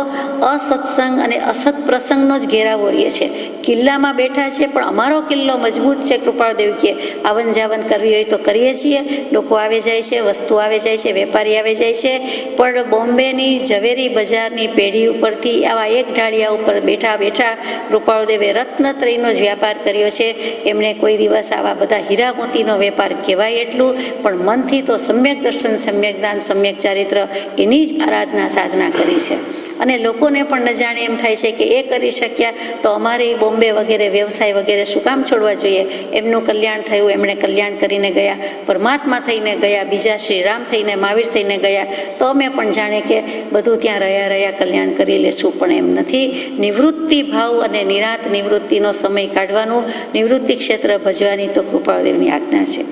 અસત્સંગ અને અસત પ્રસંગનો જ ઘેરાવો રહે છે. કિલ્લામાં બેઠા છે પણ અમારો કિલ્લો મજબૂત છે. કૃપાળદેવ કે આવન જાવન કરવી હોય તો કરીએ છીએ. લોકો આવે જાય છે, વસ્તુ આવે જાય છે, વેપારી આવે જાય છે, પણ બોમ્બેની ઝવેરી બજારની પેઢી ઉપરથી આવા એક ઢાળિયા ઉપર બેઠા બેઠા કૃપાળદેવે રત્નત્રયનો જ વ્યાપાર કર્યો છે. એમણે કોઈ દિવસ આવા બધા હીરા મોતીનો વેપાર કહેવાય એટલું, પણ મનથી તો સમ્યક દર્શન, સમ્યક દાન, સમ્યક ચારિત્ર એની જ આરાધના સાધના કરી છે. અને લોકોને પણ ન જાણે એમ થાય છે કે એ કરી શક્યા તો અમારે બોમ્બે વગેરે વ્યવસાય વગેરે શું કામ છોડવા જોઈએ? એમનું કલ્યાણ થયું, એમણે કલ્યાણ કરીને ગયા, પરમાત્મા થઈને ગયા, બીજા શ્રી રામ થઈને, મહાવીર થઈને ગયા, તો અમે પણ જાણે કે બધું ત્યાં રહ્યા કલ્યાણ કરી લેશું. પણ એમ નથી. નિવૃત્તિ ભાવ અને નિરાંત નિવૃત્તિનો સમય કાઢવાનું, નિવૃત્તિ ક્ષેત્ર ભજવાની તો કૃપાળદેવની આજ્ઞા છે.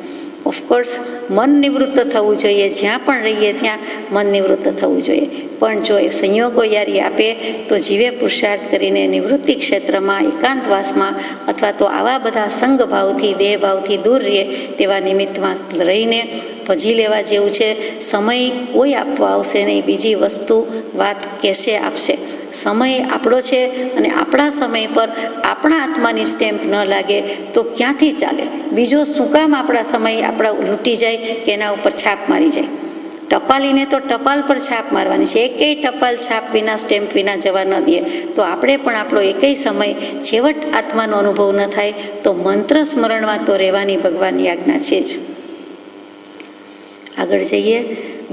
ઓફકોર્સ મન નિવૃત્ત થવું જોઈએ, જ્યાં પણ રહીએ ત્યાં મન નિવૃત્ત થવું જોઈએ. પણ જો એ સંયોગો યારી આપે તો જીવે પુરુષાર્થ કરીને નિવૃત્તિ ક્ષેત્રમાં, એકાંતવાસમાં અથવા તો આવા બધા સંગભાવથી, દેહભાવથી દૂર રહીએ તેવા નિમિત્તમાં રહીને ભજી લેવા જેવું છે. સમય કોઈ આપવા આવશે નહીં, બીજી વસ્તુ વાત કહેશે આપશે. સમય આપણો છે અને આપણા સમય પર આપણા આત્માની સ્ટેમ્પ ન લાગે તો ક્યાંથી ચાલે? બીજો શું કામ આપણા સમય આપણા લૂંટી જાય કે એના ઉપર છાપ મારી જાય? ટપાલીને તો ટપાલ પર છાપ મારવાની છે. એકેય ટપાલ છાપ વિના, સ્ટેમ્પ વિના જવા ન દે. તો આપણે પણ આપણો એકેય સમય છેવટ આત્માનો અનુભવ ન થાય તો મંત્ર સ્મરણમાં તો રહેવાની ભગવાનની આજ્ઞા છે જ. આગળ જઈએ.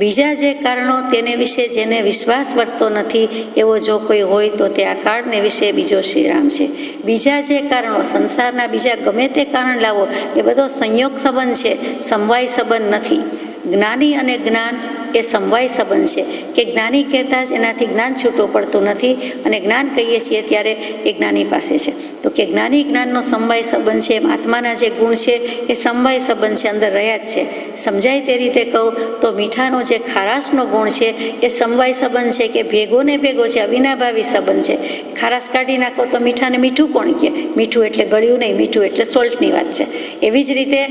બીજા જે કારણો તેને વિશે જેને વિશ્વાસ વર્તતો નથી એવો જો કોઈ હોય તો તે આ કાળને વિશે બીજો શ્રીરામ છે. બીજા જે કારણો, સંસારના બીજા ગમે તે કારણ લાવો, એ બધો સંયોગ સંબંધ છે, સમવાય સંબંધ નથી. જ્ઞાની અને જ્ઞાન એ સમવાય સંબંધ છે કે જ્ઞાની કહેતા જ એનાથી જ્ઞાન છૂટું પડતું નથી, અને જ્ઞાન કહીએ છીએ ત્યારે એ જ્ઞાની પાસે છે. તો કે જ્ઞાની જ્ઞાનનો સમવાય સંબંધ છે. એમ આત્માના જે ગુણ છે એ સમવાય સંબંધ છે, અંદર રહ્યા જ છે. સમજાય તે રીતે કહું તો મીઠાનો જે ખારાશનો ગુણ છે એ સમવાય સંબંધ છે કે ભેગો ને ભેગો છે, અવિનાભાવી સંબંધ છે. ખારાશ કાઢી નાખો તો મીઠાને મીઠું કોણ કહે? મીઠું એટલે ગળ્યું નહીં, મીઠું એટલે સોલ્ટની વાત છે. એવી જ રીતે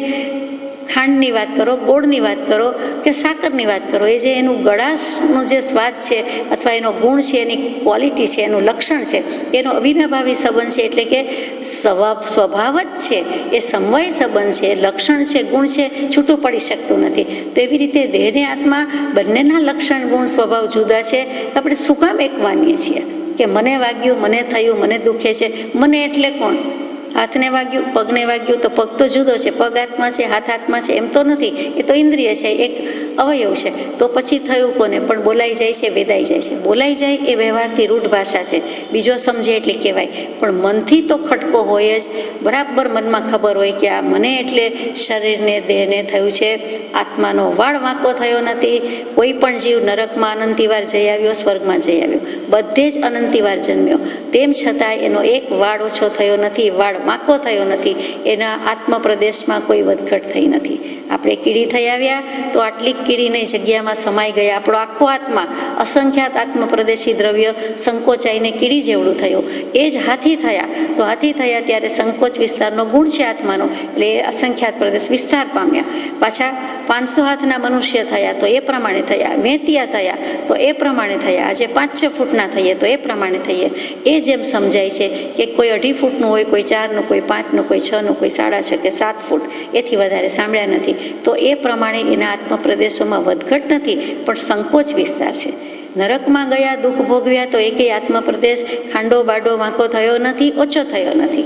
ખાંડની વાત કરો, ગોળની વાત કરો કે સાકરની વાત કરો, એ જે એનું ગળાશનો જે સ્વાદ છે અથવા એનો ગુણ છે, એની ક્વોલિટી છે, એનું લક્ષણ છે, એનો અવિનાભાવી સંબંધ છે. એટલે કે સ્વભાવ જ છે, એ સમવાય સંબંધ છે, લક્ષણ છે, ગુણ છે, છૂટું પડી શકતું નથી. તો એવી રીતે દેહને આત્મા બંનેના લક્ષણ, ગુણ, સ્વભાવ જુદા છે. આપણે શું કામ એક માનીએ છીએ કે મને વાગ્યું, મને થયું, મને દુખે છે? મને એટલે કોણ? હાથને વાગ્યું, પગને વાગ્યું તો પગ તો જુદો છે, પગ આત્મા છે, હાથ આત્મા છે એમ તો નથી. એ તો ઇન્દ્રિય છે, એક અવયવ છે. તો પછી થયું કોને? પણ બોલાઈ જાય છે, વેદાઈ જાય છે. બોલાઈ જાય એ વ્યવહારથી રૂઢ ભાષા છે, બીજો સમજે એટલે કહેવાય. પણ મનથી તો ખટકો હોય જ. બરાબર મનમાં ખબર હોય કે આ મને એટલે શરીરને, દેહને થયું છે. આત્માનો વાળ વાંકો થયો નથી. કોઈ પણ જીવ નરકમાં અનંતિવાર જઈ આવ્યો, સ્વર્ગમાં જઈ આવ્યો, બધે જ અનંતિવાર જન્મ્યો. તેમ છતાં એનો એક વાળ ઓછો થયો નથી, વાળ વાંકો થયો નથી. એના આત્મપ્રદેશમાં કોઈ વધઘટ થઈ નથી. આપણે કીડી થઈ આવ્યા તો આટલી કીડીની જગ્યામાં સમાઈ ગયા. આપણો આખો આત્મા, અસંખ્યાત આત્મપ્રદેશી દ્રવ્ય સંકોચાઈને કીડી જેવડું થયું. એ જ હાથી થયા તો હાથી થયા ત્યારે સંકોચ વિસ્તારનો ગુણ છે આત્માનો, એટલે એ અસંખ્યાત પ્રદેશ વિસ્તાર પામ્યા. પાછા 500 હાથના મનુષ્ય થયા તો એ પ્રમાણે થયા, મેતિયા થયા તો એ પ્રમાણે થયા, આજે 5-6 ફૂટના થઈએ તો એ પ્રમાણે થઈએ. એ જેમ સમજાય છે કે કોઈ 2.5 ફૂટનું હોય, કોઈ 4નું, કોઈ 5નું, કોઈ 6નું, કોઈ 6.5 કે 7 ફૂટ, એથી વધારે સાંભળ્યા નથી. તો એ પ્રમાણે એના આત્મપ્રદેશોમાં વધઘટ નથી, પણ સંકોચ વિસ્તાર છે. નરકમાં ગયા, દુઃખ ભોગવ્યા તો એકેય આત્મપ્રદેશ ખાંડો બાડો વાંકો થયો નથી, ઓછો થયો નથી.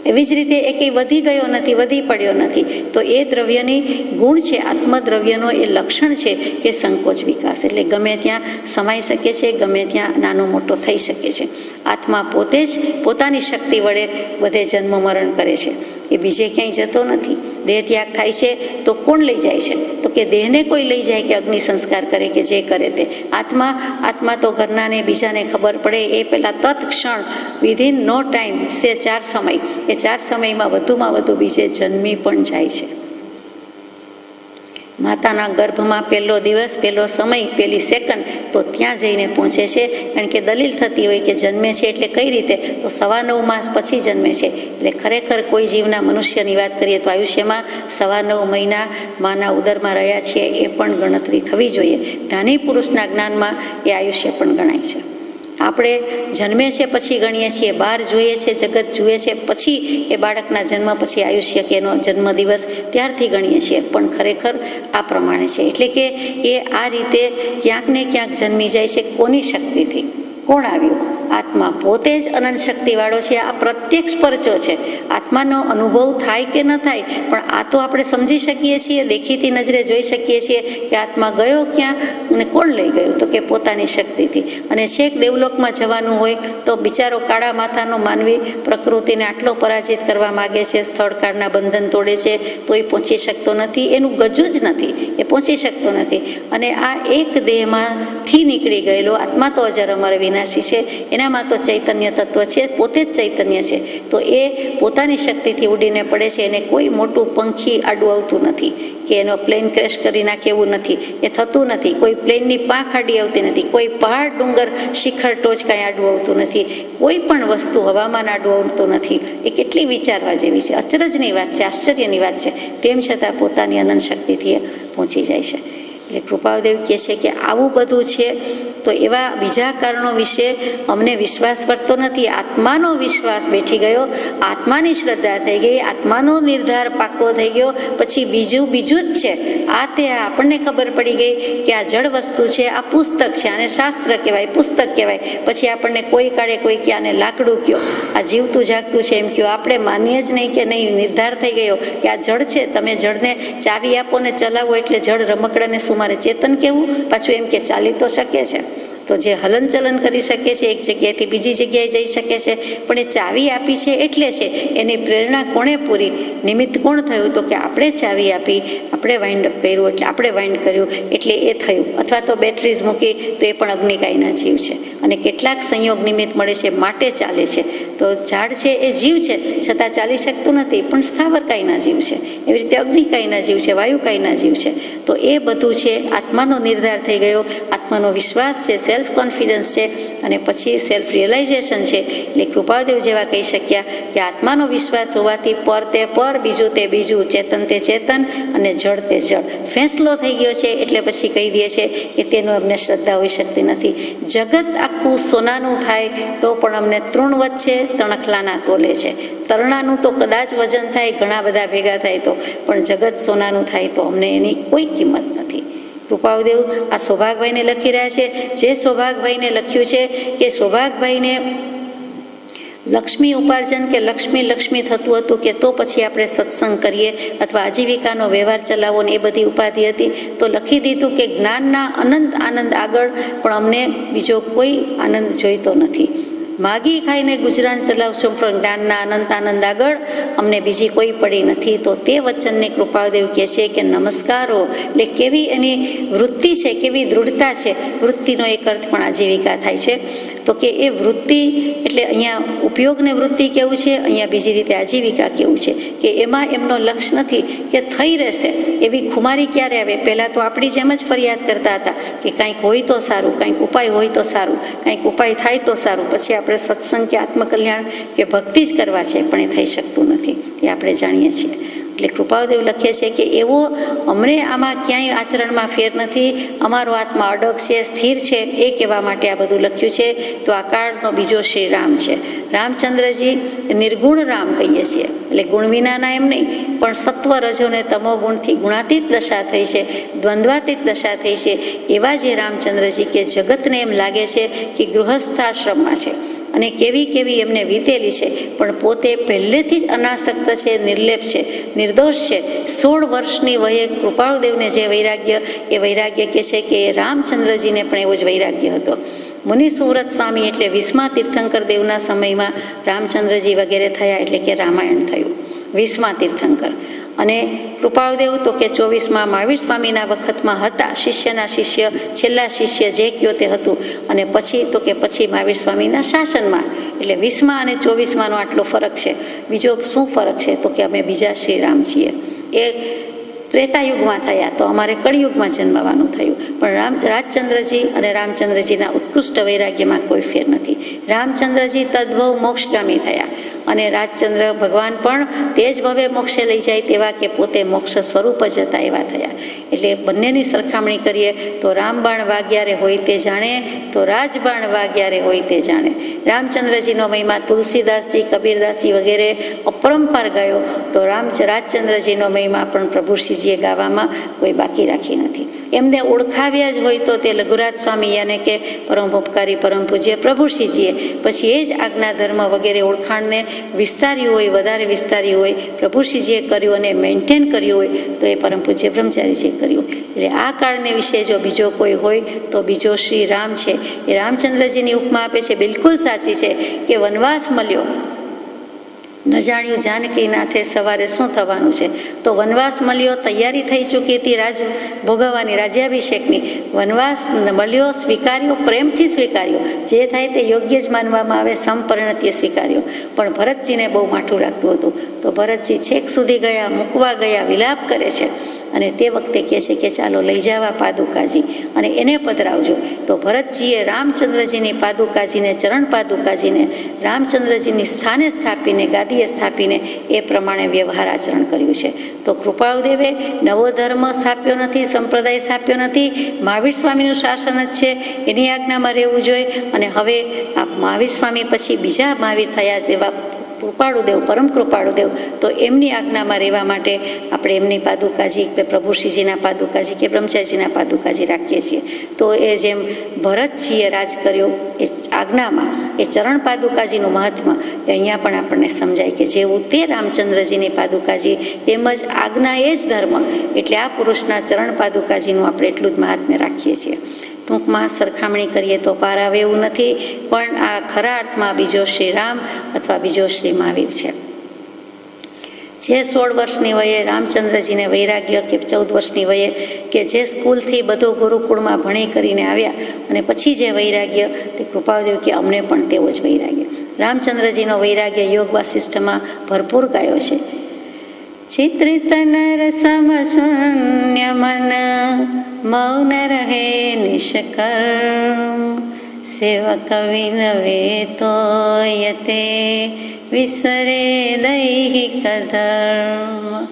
એવી જ રીતે એકેય વધી ગયો નથી, વધી પડ્યો નથી. તો એ દ્રવ્યની ગુણ છે, આત્મદ્રવ્યનો એ લક્ષણ છે કે સંકોચ વિકાસ. એટલે ગમે ત્યાં સમાઈ શકે છે, ગમે ત્યાં નાનો મોટો થઈ શકે છે. આત્મા પોતે જ પોતાની શક્તિ વડે બધે જન્મ મરણ કરે છે. એ બીજે ક્યાંય જતો નથી. દેહ ત્યાગ થાય છે તો કોણ લઈ જાય છે? તો કે દેહને કોઈ લઈ જાય કે અગ્નિ સંસ્કાર કરે કે જે કરે તે. આત્મા તો ઘરનાને બીજાને ખબર પડે એ પહેલાં તત્ક્ષણ વિધિન નો ટાઈમ સે 4 સમય, એ 4 સમયમાં વધુમાં વધુ બીજે જન્મી પણ જાય છે. માતાના ગર્ભમાં પહેલો દિવસ, પહેલો સમય, પહેલી સેકન્ડ તો ત્યાં જઈને પહોંચે છે. કારણ કે દલીલ થતી હોય કે જન્મે છે એટલે કઈ રીતે? તો 9.25 માસ પછી જન્મે છે. એટલે ખરેખર કોઈ જીવના, મનુષ્યની વાત કરીએ તો આયુષ્યમાં 9.25 મહિના માના ઉદરમાં રહ્યા છીએ એ પણ ગણતરી થવી જોઈએ. જ્ઞાની પુરુષના જ્ઞાનમાં એ આયુષ્ય પણ ગણાય છે. આપણે જન્મે છે પછી ગણીએ છીએ, બહાર જોઈએ છે, જગત જુએ છે પછી એ બાળકના જન્મ પછી આયુષ્ય કે એનો જન્મદિવસ ત્યારથી ગણીએ છીએ. પણ ખરેખર આ પ્રમાણે છે. એટલે કે એ આ રીતે ક્યાંક ને ક્યાંક જન્મી જાય છે. કોની શક્તિથી? કોણ આવ્યું? આત્મા પોતે જ અનંત શક્તિવાળો છે. આ પ્રત્યક્ષ પરચો છે. આત્માનો અનુભવ થાય કે ન થાય, પણ આ તો આપણે સમજી શકીએ છીએ, દેખીતી નજરે જોઈ શકીએ છીએ કે આત્મા ગયો ક્યાં અને કોણ લઈ ગયું? તો કે પોતાની શક્તિથી. અને છેક દેવલોકમાં જવાનું હોય તો બિચારો કાળા માથાનો માનવી પ્રકૃતિને આટલો પરાજિત કરવા માગે છે, સ્થળકાળના બંધન તોડે છે, તો એ પહોંચી શકતો નથી. એનું ગજું જ નથી, એ પહોંચી શકતો નથી. અને આ એક દેહમાંથી નીકળી ગયેલો આત્મા તો અજર અમર વિનાશી છે. એનામાં તો ચૈતન્ય તત્વ છે, પોતે જ ચૈતન્ય છે. તો એ પોતાની શક્તિથી ઉડીને પડે છે. એને કોઈ મોટું પંખી આડું આવતું નથી કે એનો પ્લેન ક્રેશ કરી નાખે, એવું નથી. એ થતું નથી. કોઈ પ્લેનની પાંખ આડી આવતી નથી. કોઈ પહાડ, ડુંગર, શિખર, ટોચ કાંઈ આડું આવતું નથી. કોઈ પણ વસ્તુ હવામાન આડું આવતું નથી. એ કેટલી વિચારવા જેવી છે, અચરજની વાત છે, આશ્ચર્યની વાત છે. તેમ છતાં પોતાની અનંત શક્તિથી એ પહોંચી જાય છે. એટલે કૃપાળદેવ કહે છે કે આવું બધું છે, તો એવા બીજા કારણો વિશે અમને વિશ્વાસ પડતો નથી. આત્માનો વિશ્વાસ બેઠી ગયો, આત્માની શ્રદ્ધા થઈ ગઈ, આત્માનો નિર્ધાર પાક્કો થઈ ગયો. પછી બીજું જ છે. તે આપણને ખબર પડી ગઈ કે આ જળ વસ્તુ છે, આ પુસ્તક છે, આને શાસ્ત્ર કહેવાય, પુસ્તક કહેવાય. પછી આપણને કોઈ કાળે કોઈ કે આને લાકડું કયો, આ જીવતું જાગતું છે એમ કયો. આપણે માનીએ જ નહીં કે નહીં, નિર્ધાર થઈ ગયો કે આ જળ છે. તમે જળને ચાવી આપો ને ચલાવો એટલે જળ રમકડાને શું મારે ચેતન કહેવું? પાછું એમ કે ચાલી તો શકે છે. તો જે હલનચલન કરી શકે છે, એક જગ્યાએથી બીજી જગ્યાએ જઈ શકે છે, પણ એ ચાવી આપી છે એટલે છે. એની પ્રેરણા કોણે પૂરી? નિમિત્ત કોણ થયું? તો કે આપણે ચાવી આપી, આપણે વાઇન્ડ અપ કર્યું એટલે આપણે વાઇન્ડ કર્યું એટલે એ થયું. અથવા તો બેટરીઝ મૂકી તો એ પણ અગ્નિકાયના જીવ છે. અને કેટલાક સંયોગ નિમિત્ત મળે છે માટે ચાલે છે. તો ઝાડ છે એ જીવ છે, છતાં ચાલી શકતું નથી, પણ સ્થાવર કાયના જીવ છે. એવી રીતે અગ્નિકાયના જીવ છે, વાયુકાયના જીવ છે. તો એ બધું છે. આત્માનો નિર્ધાર થઈ ગયો, આત્માનો વિશ્વાસ છે, સેલ્ફ કોન્ફિડન્સ છે, અને પછી સેલ્ફ રિયલાઇઝેશન છે. એટલે કૃપાળદેવ જેવા કહી શક્યા કે આત્માનો વિશ્વાસ હોવાથી પર તે પર, બીજું તે બીજું, ચેતન તે ચેતન અને જળ તે જળ. ફેંસલો થઈ ગયો છે એટલે પછી કહી દે છે કે તેનું અમને શ્રદ્ધા હોઈ શકતી નથી. જગત આખું સોનાનું થાય તો પણ અમને તૃણવત છે, તણખલાના તોલે છે. તરણાનું તો કદાચ વજન થાય, ઘણા બધા ભેગા થાય તો, પણ જગત સોનાનું થાય તો અમને એની કોઈ કિંમત નથી. કૃપાળદેવ આ સૌભાગભાઈને લખી રહ્યા છે. જે સૌભાગભાઈને લખ્યું છે કે સૌભાગભાઈને લક્ષ્મી ઉપાર્જન કે લક્ષ્મી થતું હતું કે તો પછી આપણે સત્સંગ કરીએ અથવા આજીવિકાનો વ્યવહાર ચલાવવો ને એ બધી ઉપાધિ હતી, તો લખી દીધું કે જ્ઞાનના અનંત આનંદ આગળ પણ અમને બીજો કોઈ આનંદ જોઈતો નથી. માગી ખાઈને ગુજરાન ચલાવશો પણ જ્ઞાનના અનંત આનંદ આગળ અમને બીજી કોઈ પડી નથી. તો તે વચનને કૃપાળદેવ કહે છે કે નમસ્કારો. એટલે કેવી એની વૃત્તિ છે, કેવી દૃઢતા છે. વૃત્તિનો એક અર્થ પણ આજીવિકા થાય છે. તો કે એ વૃત્તિ એટલે અહીંયા ઉપયોગને વૃત્તિ કેવું છે, અહીંયા બીજી રીતે આજીવિકા કેવું છે કે એમાં એમનો લક્ષ્ય નથી કે થઈ રહેશે એવી ખુમારી ક્યારે આવે. પહેલાં તો આપણી જેમ જ ફરિયાદ કરતા હતા કે કાંઈક હોય તો સારું, કાંઈક ઉપાય હોય તો સારું, કાંઈક ઉપાય થાય તો સારું. પછી આપણે સત્સંગ કે આત્મકલ્યાણ કે ભક્તિ જ કરવા છે, પણ એ થઈ શકતું નથી, એ આપણે જાણીએ છીએ. એટલે કૃપાળદેવ લખે છે કે એવો અમને આમાં ક્યાંય આચરણમાં ફેર નથી. અમારો આત્મા અડગ છે, સ્થિર છે, એ કહેવા માટે આ બધું લખ્યું છે. તો આ કાળનો બીજો શ્રી રામ છે. રામચંદ્રજી નિર્ગુણ રામ કહીએ છીએ, એટલે ગુણ વિનાના એમ નહીં, પણ સત્વ રજો ને તમો ગુણથી ગુણાતીત દશા થઈ છે, દ્વંદ્વાતીત દશા થઈ છે. એવા જે રામચંદ્રજી કે જગતને એમ લાગે છે કે ગૃહસ્થાશ્રમમાં છે અને કેવી એમને વીતેલી છે, પણ પોતે પહેલેથી જ અનાસક્ત છે, નિર્લેપ છે, નિર્દોષ છે. 16 વર્ષની વયે કૃપાળદેવને જે વૈરાગ્ય, એ વૈરાગ્ય કહે છે કે રામચંદ્રજીને પણ એવો જ વૈરાગ્ય હતો. મુનિ સુવ્રત સ્વામી એટલે 20મા તીર્થંકર દેવના સમયમાં રામચંદ્રજી વગેરે થયા એટલે કે રામાયણ થયું. 20મા તીર્થંકર. અને કૃપાળુદેવ તો કે 24મા મહાવીર સ્વામીના વખતમાં હતા, શિષ્યના શિષ્ય, છેલ્લા શિષ્ય જે કયો તે હતું. અને પછી તો કે પછી મહાવીર સ્વામીના શાસનમાં. એટલે 20મા અને 24માનો આટલો ફરક છે. બીજો શું ફરક છે? તો કે અમે બીજા શ્રી રામ છીએ. એ ત્રેતાયુગમાં થયા, તો અમારે કળિયુગમાં જન્મવાનું થયું. પણ રાજચંદ્રજી અને રામચંદ્રજીના ઉત્કૃષ્ટ વૈરાગ્યમાં કોઈ ફેર નથી. રામચંદ્રજી તદ્ભવ મોક્ષગામી થયા અને રાજચંદ્ર ભગવાન પણ તે જ ભવે મોક્ષે લઈ જાય તેવા કે પોતે મોક્ષ સ્વરૂપ જ હતા એવા થયા. એટલે બંનેની સરખામણી કરીએ તો રામબાણ વાગ્યારે હોય તે જાણે, તો રાજબાણ વાગ્યારે હોય તે જાણે. રામચંદ્રજીનો મહિમા તુલસીદાસજી, કબીરદાસજી વગેરે અપરંપાર ગયો, તો રાજચંદ્રજીનો મહિમા પણ પ્રભુશ્રીજીએ ગાવામાં કોઈ બાકી રાખી નથી. એમને ઓળખાવ્યા જ હોય તો તે લઘુરાજ સ્વામી યાને કે પરમ ઉપકારી પરમ પૂજ્ય પ્રભુશ્રીજીએ પછી એ જ આજ્ઞા ધર્મ વગેરે ઓળખાણને વિસ્તાર્યું હોય, વધારે વિસ્તાર્યું હોય, પ્રભુશ્રીજીએ કર્યું અને મેન્ટેન કર્યું હોય તો એ પરમ પૂજ્ય બ્રહ્મચારીજીએ કર્યું. એટલે આ કાળને વિશે જો બીજો કોઈ હોય તો બીજો શ્રી રામ છે. એ રામચંદ્રજીની ઉપમા આપે છે, બિલકુલ સાચી છે કે વનવાસ મળ્યો, ન જાણ્યું જાનકી નાથે સવારે શું થવાનું છે. તો વનવાસ મળ્યો, તૈયારી થઈ ચૂકી હતી રાજ ભોગવવાની, રાજ્યાભિષેકની. વનવાસ મળ્યો, સ્વીકાર્યો, પ્રેમથી સ્વીકાર્યો, જે થાય તે યોગ્ય જ માનવામાં આવે, સંપરિણતિએ સ્વીકાર્યો. પણ ભરતજીને બહુ માઠું લાગતું હતું, તો ભરતજી છેક સુધી ગયા, મૂકવા ગયા, વિલાપ કરે છે. અને તે વખતે કહે છે કે ચાલો લઈ જવા પાદુકાજી અને એને પધરાવજો. તો ભરતજીએ રામચંદ્રજીની પાદુકાજીને, ચરણ પાદુકાજીને રામચંદ્રજીની સ્થાને સ્થાપીને, ગાદીએ સ્થાપીને એ પ્રમાણે વ્યવહાર આચરણ કર્યું છે. તો કૃપાળુદેવે નવો ધર્મ સ્થાપ્યો નથી, સંપ્રદાય સ્થાપ્યો નથી, મહાવીર સ્વામીનું શાસન જ છે, એની આજ્ઞામાં રહેવું જોઈએ. અને હવે આ મહાવીર સ્વામી પછી બીજા મહાવીર થયા જેવા કૃપાળુદેવ, પરમ કૃપાળુદેવ, તો એમની આજ્ઞામાં રહેવા માટે આપણે એમની પાદુકાજી કે પ્રભુશ્રીજીના પાદુકાજી કે બ્રહ્મચારીજીના પાદુકાજી રાખીએ છીએ. તો એ જેમ ભરતજીએ રાજ કર્યો એ આજ્ઞામાં, એ ચરણ પાદુકાજીનું મહત્વ એ અહીંયા પણ આપણને સમજાય કે જેવું તે રામચંદ્રજીની પાદુકાજી તેમજ આજ્ઞા એ જ ધર્મ. એટલે આ પુરુષના ચરણ પાદુકાજીનું આપણે એટલું જ મહાત્મ્ય રાખીએ છીએ. ટૂંકમાં સરખામણી કરીએ તો પાર આવે એવું નથી, પણ આ ખરા અર્થમાં બીજો શ્રી રામ અથવા બીજો શ્રી મહાવીર છે. જે 16 વર્ષની વયે રામચંદ્રજીને વૈરાગ્ય કે 14 વર્ષની વયે કે જે સ્કૂલથી બધો ગુરુકુળમાં ભણી કરીને આવ્યા અને પછી જે વૈરાગ્ય, તે કૃપાળુદેવ કે અમને પણ તેવો જ વૈરાગ્ય. રામચંદ્રજીનો વૈરાગ્ય યોગ વાસિષ્ઠમાં ભરપૂર ગાયો છે. ચિત્રિત નર સમશૂન્ય મન મૌન રહે નિષ્કર્મ, સેવક વિનવે તો યતે વિસરે દૈહિક ધર્મ.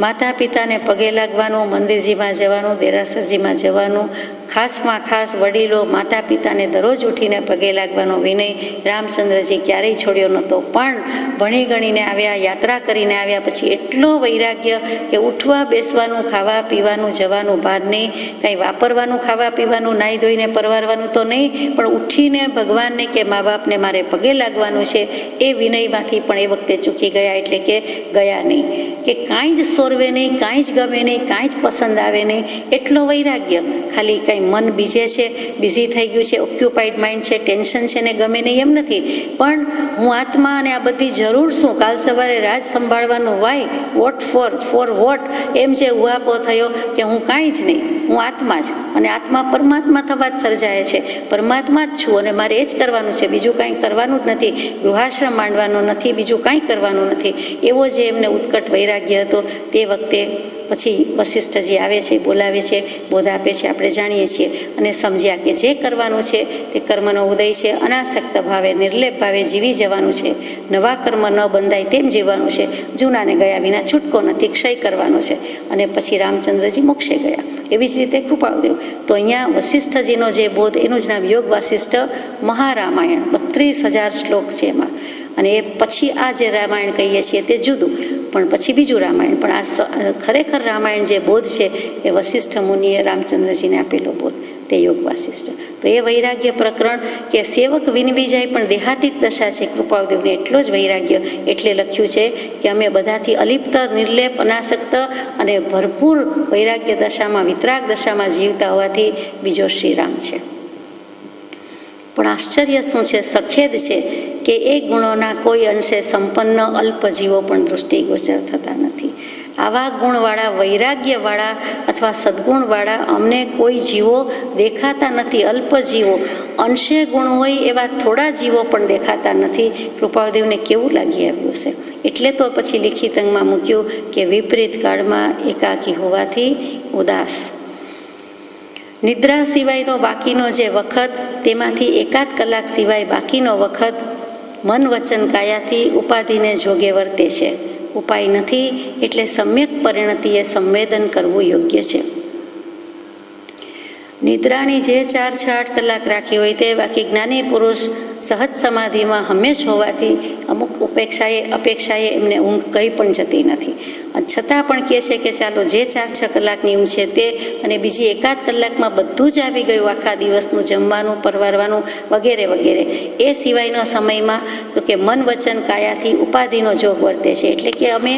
માતા પિતાને પગે લાગવાનું, મંદિરજીમાં જવાનું, દેરાસરજીમાં જવાનું, ખાસમાં ખાસ વડીલો માતા પિતાને દરરોજ ઉઠીને પગે લાગવાનો વિનય રામચંદ્રજી ક્યારેય છોડ્યો નહોતો. પણ ભણી ગણીને આવ્યા, યાત્રા કરીને આવ્યા પછી એટલો વૈરાગ્ય કે ઉઠવા બેસવાનું, ખાવા પીવાનું, જવાનું બહાર નહીં, કંઈ વાપરવાનું, ખાવા પીવાનું, નાહી ધોઈને પરવારવાનું તો નહીં, પણ ઉઠીને ભગવાનને કે મા બાપને મારે પગે લાગવાનું છે એ વિનયમાંથી પણ એ વખતે ચૂકી ગયા. એટલે કે ગયા નહીં, કે કાંઈ જ સોરવે નહીં, કાંઈ જ ગમે નહીં, કાંઈ જ પસંદ આવે નહીં, એટલો વૈરાગ્ય. ખાલી કાંઈ મન બીજે છે, બિઝી થઈ ગયું છે, ઓક્યુપાઈડ માઇન્ડ છે, ટેન્શન છે ને ગમે નહીં એમ નથી, પણ હું આત્મા અને આ બધી જરૂર શું, કાલ સવારે રાજ સંભાળવાનું, વાય વોટ ફોર વોટ, એમ જે ઉહાપો થયો કે હું કાંઈ જ નહીં, હું આત્મા જ, અને આત્મા પરમાત્મા થવા જ સર્જાય છે, પરમાત્મા જ છું અને મારે એ જ કરવાનું છે, બીજું કાંઈ કરવાનું જ નથી, ગૃહાશ્રમ માંડવાનો નથી, બીજું કાંઈ કરવાનું નથી. એવો જે એમને ઉત્કટ વૈરાગ્ય હતો તે વખતે પછી વશિષ્ઠજી આવે છે, બોલાવે છે, બોધ આપે છે, આપણે જાણીએ છીએ અને સમજ્યા કે જે કરવાનું છે તે કર્મનો ઉદય છે, અનાસક્ત ભાવે, નિર્લેપ ભાવે જીવી જવાનું છે, નવા કર્મ ન બંધાય તેમ જીવવાનું છે, જૂનાને ગયા વિના છૂટકો નથી, ક્ષય કરવાનો છે. અને પછી રામચંદ્રજી મોક્ષે ગયા. એવી જ રીતે કૃપાળુદેવ. તો અહીંયા વશિષ્ઠજીનો જે બોધ, એનું જ નામ યોગ વાસિષ્ઠ મહારામાયણ, 32,000 શ્લોક છે એમાં. અને એ પછી આ જે રામાયણ કહીએ છીએ તે જુદું, પણ પછી બીજું રામાયણ. પણ આ ખરેખર રામાયણ જે બોધ છે એ વશિષ્ઠ મુનિએ રામચંદ્રજીને આપેલો બોધ, તે યોગ વાસિષ્ઠ. તો એ વૈરાગ્ય પ્રકરણ કે સેવક વિનવી જાય પણ દેહાતીત દશા છે કૃપાળુદેવને, એટલો જ વૈરાગ્ય. એટલે લખ્યું છે કે અમે બધાથી અલિપ્ત, નિર્લેપ, અનાસક્ત અને ભરપૂર વૈરાગ્ય દશામાં, વિતરાગ દશામાં જીવતા હોવાથી બીજો શ્રીરામ છે. પણ આશ્ચર્ય શું છે, સખેદ છે કે એ ગુણોના કોઈ અંશે સંપન્ન અલ્પ જીવો પણ દૃષ્ટિગોચર થતા નથી. આવા ગુણવાળા, વૈરાગ્યવાળા અથવા સદ્ગુણવાળા અમને કોઈ જીવો દેખાતા નથી. અલ્પ જીવો, અંશે ગુણ હોય એવા થોડા જીવો પણ દેખાતા નથી. કૃપાળુદેવને કેવું લાગી આવ્યું હશે. એટલે તો પછી લિખિત અંગમાં મૂક્યું કે વિપરીત કાળમાં એકાકી હોવાથી ઉદાસ. નિદ્રા સિવાયનો બાકીનો જે વખત, તેમાંથી એકાદ કલાક સિવાય બાકીનો વખત મન વચન કાયાથી ઉપાધિને જોગે વર્તે છે. ઉપાય નથી એટલે સમ્યક પરિણતિએ સંવેદન કરવું યોગ્ય છે. નિદ્રાની જે 4-6-8 કલાક રાખી હોય તે બાકી જ્ઞાની પુરુષ સહજ સમાધિમાં હંમેશ હોવાથી અમુક અપેક્ષાએ એમને ઊંઘ કંઈ પણ જતી નથી. છતાં પણ કહે છે કે ચાલો જે 4-6 કલાકની ઊંઘ છે તે, અને બીજી એકાદ કલાકમાં બધું જ આવી ગયું, આખા દિવસનું જમવાનું, પરવારવાનું વગેરે વગેરે. એ સિવાયનો સમયમાં તો કે મન વચન કાયાથી ઉપાધિનો જોગ વર્તે છે. એટલે કે અમે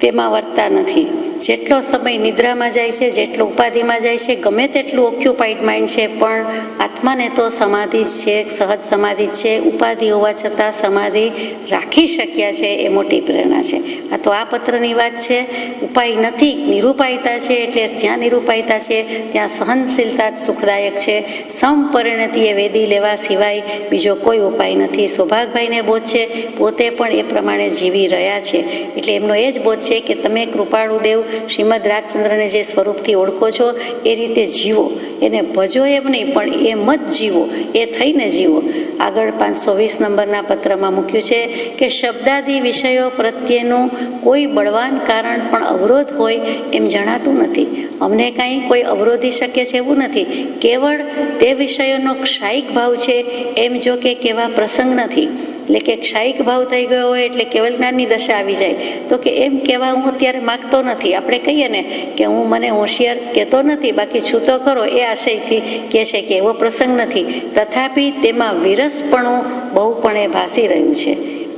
તેમાં વર્તા નથી. જેટલો સમય નિદ્રામાં જાય છે, જેટલો ઉપાધિમાં જાય છે, ગમે તેટલું ઓક્યુપાઈડ માઇન્ડ છે, પણ આત્માને તો સમાધિ જ છે, સહજ સમાધિ જ છે. ઉપાધિ હોવા છતાં સમાધિ રાખી શક્યા છે, એ મોટી પ્રેરણા છે. આ તો આ પત્રની વાત છે. ઉપાય નથી, નિરૂપાયતા છે. એટલે જ્યાં નિરૂપાયતા છે ત્યાં સહનશીલતા જ સુખદાયક છે. સમપરિણતિએ વેદી લેવા સિવાય બીજો કોઈ ઉપાય નથી. સૌભાગભાઈને બોધ છે, પોતે પણ એ પ્રમાણે જીવી રહ્યા છે. એટલે એમનો એ જ બોધ છે કે તમે કૃપાળુદેવ શ્રીમદ રાજચંદ્રને જે સ્વરૂપથી ઓળખો છો એ રીતે જીવો. એને ભજો એમ નહીં, પણ એમ જ જીવો, એ થઈને જીવો. આગળ 520 નંબરના પત્રમાં મૂક્યું છે કે શબ્દાદી વિષયો પ્રત્યેનું કોઈ બળવાન કારણ પણ અવરોધ હોય એમ જણાતું નથી. અમને કાંઈ કોઈ અવરોધી શકે છે એવું નથી. કેવળ તે વિષયોનો ક્ષાયિક ભાવ છે એમ જો કે કેવા પ્રસંગ નથી. એટલે કે ક્ષાયિક ભાવ થઈ ગયો હોય એટલે કેવલ જ્ઞાનની દશા આવી જાય. તો કે એમ કહેવા હું અત્યારે માગતો નથી. આપણે કહીએ ને કે હું મને હોશિયાર કહેતો નથી, બાકી છૂતો કરો, એ આશયથી કહે છે કે એવો પ્રસંગ નથી. તથાપિ તેમાં વિરસપણું બહુપણે ભાસી રહ્યું છે.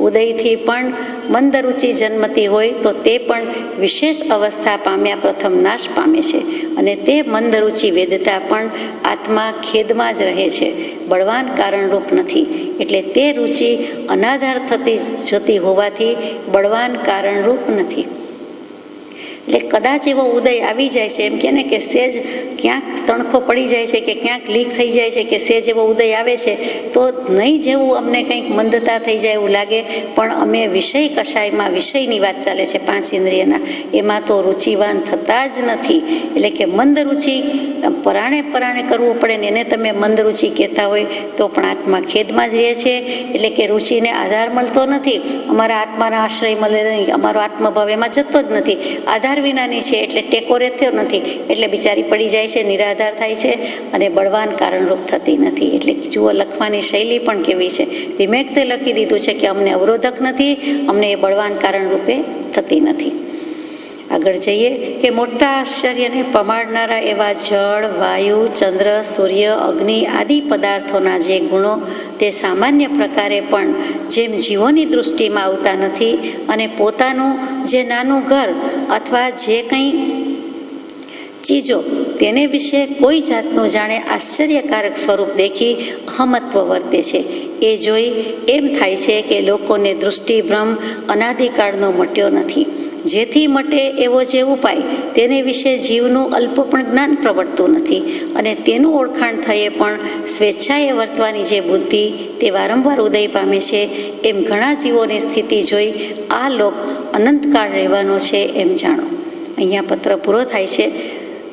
ઉદયથી પણ મંદરુચિ જન્મતી હોય તો તે પણ વિશેષ અવસ્થા પામ્યા પ્રથમ નાશ પામે છે. અને તે મંદરુચિ વેદતા પણ આત્મા ખેદમાં જ રહે છે, બળવાન કારણરૂપ નથી. એટલે તે રુચિ અનાધાર થતી જતી હોવાથી બળવાન કારણરૂપ નથી. એટલે કદાચ એવો ઉદય આવી જાય છે, એમ કે ને કે સેજ ક્યાંક તણખો પડી જાય છે, કે ક્યાંક લીક થઈ જાય છે, કે સેજ એવો ઉદય આવે છે તો નહીં જેવું અમને કંઈક મંદતા થઈ જાય એવું લાગે. પણ અમે વિષય કષાયમાં, વિષયની વાત ચાલે છે 5 ઇન્દ્રિયના, એમાં તો રુચિવાન થતા જ નથી. એટલે કે મંદ રુચિ પરાણે કરવું પડે ને એને તમે મંદ રુચિ કહેતા હોય તો પણ આત્મા ખેદમાં જ રહે છે. એટલે કે રુચિને આધાર મળતો નથી. અમારા આત્માના આશ્રય મળે નહીં, અમારો આત્મભાવ એમાં જતો જ નથી. આધાર વિનાની છે એટલે ટેકો રહેતો નથી. એટલે બિચારી પડી જાય છે, નિરાધાર થાય છે અને બળવાન કારણરૂપ થતી નથી. એટલે જુઓ લખવાની શૈલી પણ કેવી છે. ધીમેકતે લખી દીધું છે કે અમને અવરોધક નથી, અમને એ બળવાન કારણ રૂપે થતી નથી. આગળ જઈએ કે મોટા આશ્ચર્યને પમાડનારા એવા જળ, વાયુ, ચંદ્ર, સૂર્ય, અગ્નિ આદિ પદાર્થોના જે ગુણો તે સામાન્ય પ્રકારે પણ જેમ જીવોની દૃષ્ટિમાં આવતા નથી, અને પોતાનું જે નાનું ઘર અથવા જે કંઈ ચીજો તેને વિશે કોઈ જાતનું જાણે આશ્ચર્યકારક સ્વરૂપ દેખી અહમત્વ વર્તે છે. એ જોઈ એમ થાય છે કે લોકોને દૃષ્ટિભ્રમ અનાદિકાળનો મટ્યો નથી. જેથી મટે એવો જે ઉપાય તેને વિશે જીવનું અલ્પ પણ જ્ઞાન પ્રવર્તતું નથી. અને તેનું ઓળખાણ થયે પણ સ્વેચ્છાએ વર્તવાની જે બુદ્ધિ તે વારંવાર ઉદય પામે છે. એમ ઘણા જીવોની સ્થિતિ જોઈ આ લોક અનંતકાળ રહેવાનો છે એમ જાણો. અહીંયા પત્ર પૂરો થાય છે.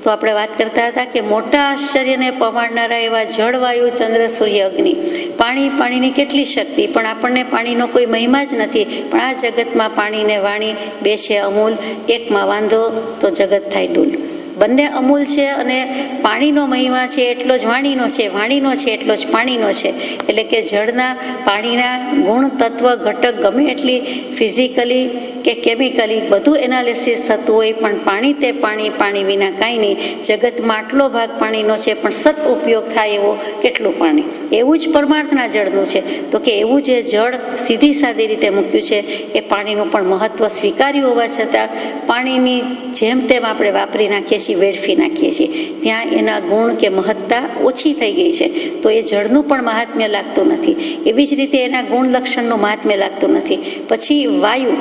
તો આપણે વાત કરતા હતા કે મોટા આશ્ચર્યને પમાડનારા એવા જળ, વાયુ, ચંદ્ર, સૂર્ય, અગ્નિ, પાણીની કેટલી શક્તિ, પણ આપણને પાણીનો કોઈ મહિમા જ નથી. પણ આ જગતમાં પાણીને વાણી બે છે અમૂલ, એકમાં વાંધો તો જગત થાય ડૂલ. બંને અમૂલ છે અને પાણીનો મહિમા છે એટલો જ વાણીનો છે, વાણીનો છે એટલો જ પાણીનો છે. એટલે કે જળના, પાણીના ગુણ, તત્વ, ઘટક ગમે એટલી ફિઝિકલી કે કેમિકલી બધું એનાલિસિસ થતું હોય, પણ પાણી તે પાણી, પાણી વિના કાંઈ નહીં. જગતમાં આટલો ભાગ પાણીનો છે, પણ સત ઉપયોગ થાય એવો કેટલું પાણી. એવું જ પરમાર્થના જળનું છે. તો કે એવું જે જળ સીધી સાદી રીતે મૂક્યું છે એ પાણીનું પણ મહત્વ સ્વીકાર્યું હોવા છતાં પાણીની જેમ તેમ આપણે વાપરી નાખીએ છીએ, વેડફી નાખીએ છીએ. ત્યાં એના ગુણ કે મહત્તા ઓછી થઈ ગઈ છે. તો એ જળનું પણ મહાત્મ્ય લાગતું નથી. એવી જ રીતે એના ગુણ લક્ષણનું મહાત્મ્ય લાગતું નથી. પછી વાયુ,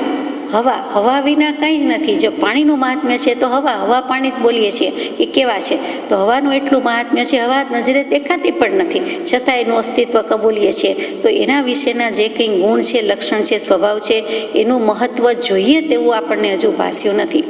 હવા વિના કંઈ જ નથી. જો પાણીનું મહાત્મ્ય છે તો હવા પાણી જ બોલીએ છીએ કે કેવા છે, તો હવાનું એટલું મહાત્મ્ય છે. હવા નજરે દેખાતી પણ નથી, છતાં એનું અસ્તિત્વ કબૂલીએ છીએ. તો એના વિશેના જે કંઈ ગુણ છે, લક્ષણ છે, સ્વભાવ છે, એનું મહત્વ જોઈએ તેવું આપણને હજુ ભાસ્યું નથી.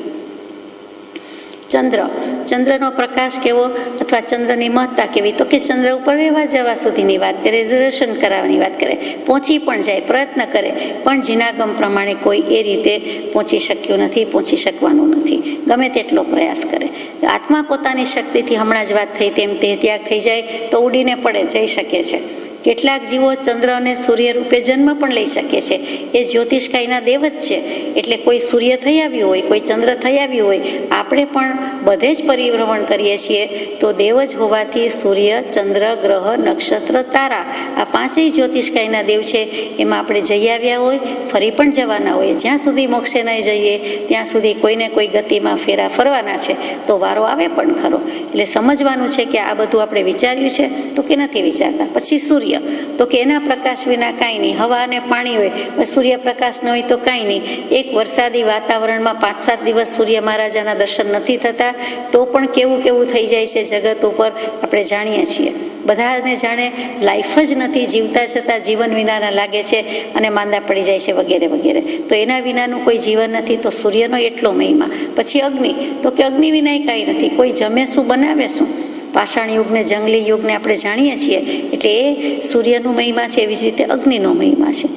ચંદ્રનો પ્રકાશ કેવો અથવા ચંદ્રની મહત્તા કેવી? તો કે ચંદ્ર ઉપર રહેવા જવા સુધીની વાત કરે, રિઝર્વેશન કરાવવાની વાત કરે, પહોંચી પણ જાય, પ્રયત્ન કરે, પણ જીનાગમ પ્રમાણે કોઈ એ રીતે પહોંચી શક્યું નથી, પહોંચી શકવાનું નથી, ગમે તેટલો પ્રયાસ કરે. આત્મા પોતાની શક્તિથી, હમણાં જ વાત થઈ તેમ, તે ત્યાગ થઈ જાય તો ઉડીને પડે જઈ શકે છે. કેટલાક જીવો ચંદ્ર અને સૂર્ય રૂપે જન્મ પણ લઈ શકે છે. એ જ્યોતિષકાયના દેવ જ છે. એટલે કોઈ સૂર્ય થઈ આવ્યું હોય, કોઈ ચંદ્ર થઈ આવ્યું હોય, આપણે પણ બધે જ પરિભ્રમણ કરીએ છીએ. તો દેવ જ હોવાથી સૂર્ય, ચંદ્ર, ગ્રહ, નક્ષત્ર, તારા, આ પાંચેય જ્યોતિષકાયના દેવ છે. એમાં આપણે જઈ આવ્યા હોય, ફરી પણ જવાના હોય. જ્યાં સુધી મોક્ષે નહીં જઈએ ત્યાં સુધી કોઈને કોઈ ગતિમાં ફેરા ફરવાના છે. તો વારો આવે પણ ખરો. એટલે સમજવાનું છે કે આ બધું આપણે વિચાર્યું છે તો કે નથી વિચારતા. પછી સૂર્ય, તો કે એના પ્રકાશ વિના કાંઈ નહીં. હવા અને પાણી હોય, સૂર્યપ્રકાશ ન હોય તો કાંઈ નહીં. એક વરસાદી વાતાવરણમાં 5-7 દિવસ સૂર્ય મહારાજાના દર્શન નથી થતા તો પણ કેવું થઈ જાય છે જગત ઉપર, આપણે જાણીએ છીએ. બધાને જાણે લાઈફ જ નથી, જીવતા છતાં જીવન વિનાના લાગે છે અને માંદા પડી જાય છે વગેરે વગેરે. તો એના વિનાનું કોઈ જીવન નથી. તો સૂર્યનો એટલો મહિમા. પછી અગ્નિ, તો કે અગ્નિ વિનાય કાંઈ નથી. કોઈ જમે શું, બનાવે શું? પાષાણ યુગને, જંગલી યુગને આપણે જાણીએ છીએ. એટલે એ સૂર્યનું મહિમા છે. એવી જ રીતે અગ્નિનો મહિમા છે.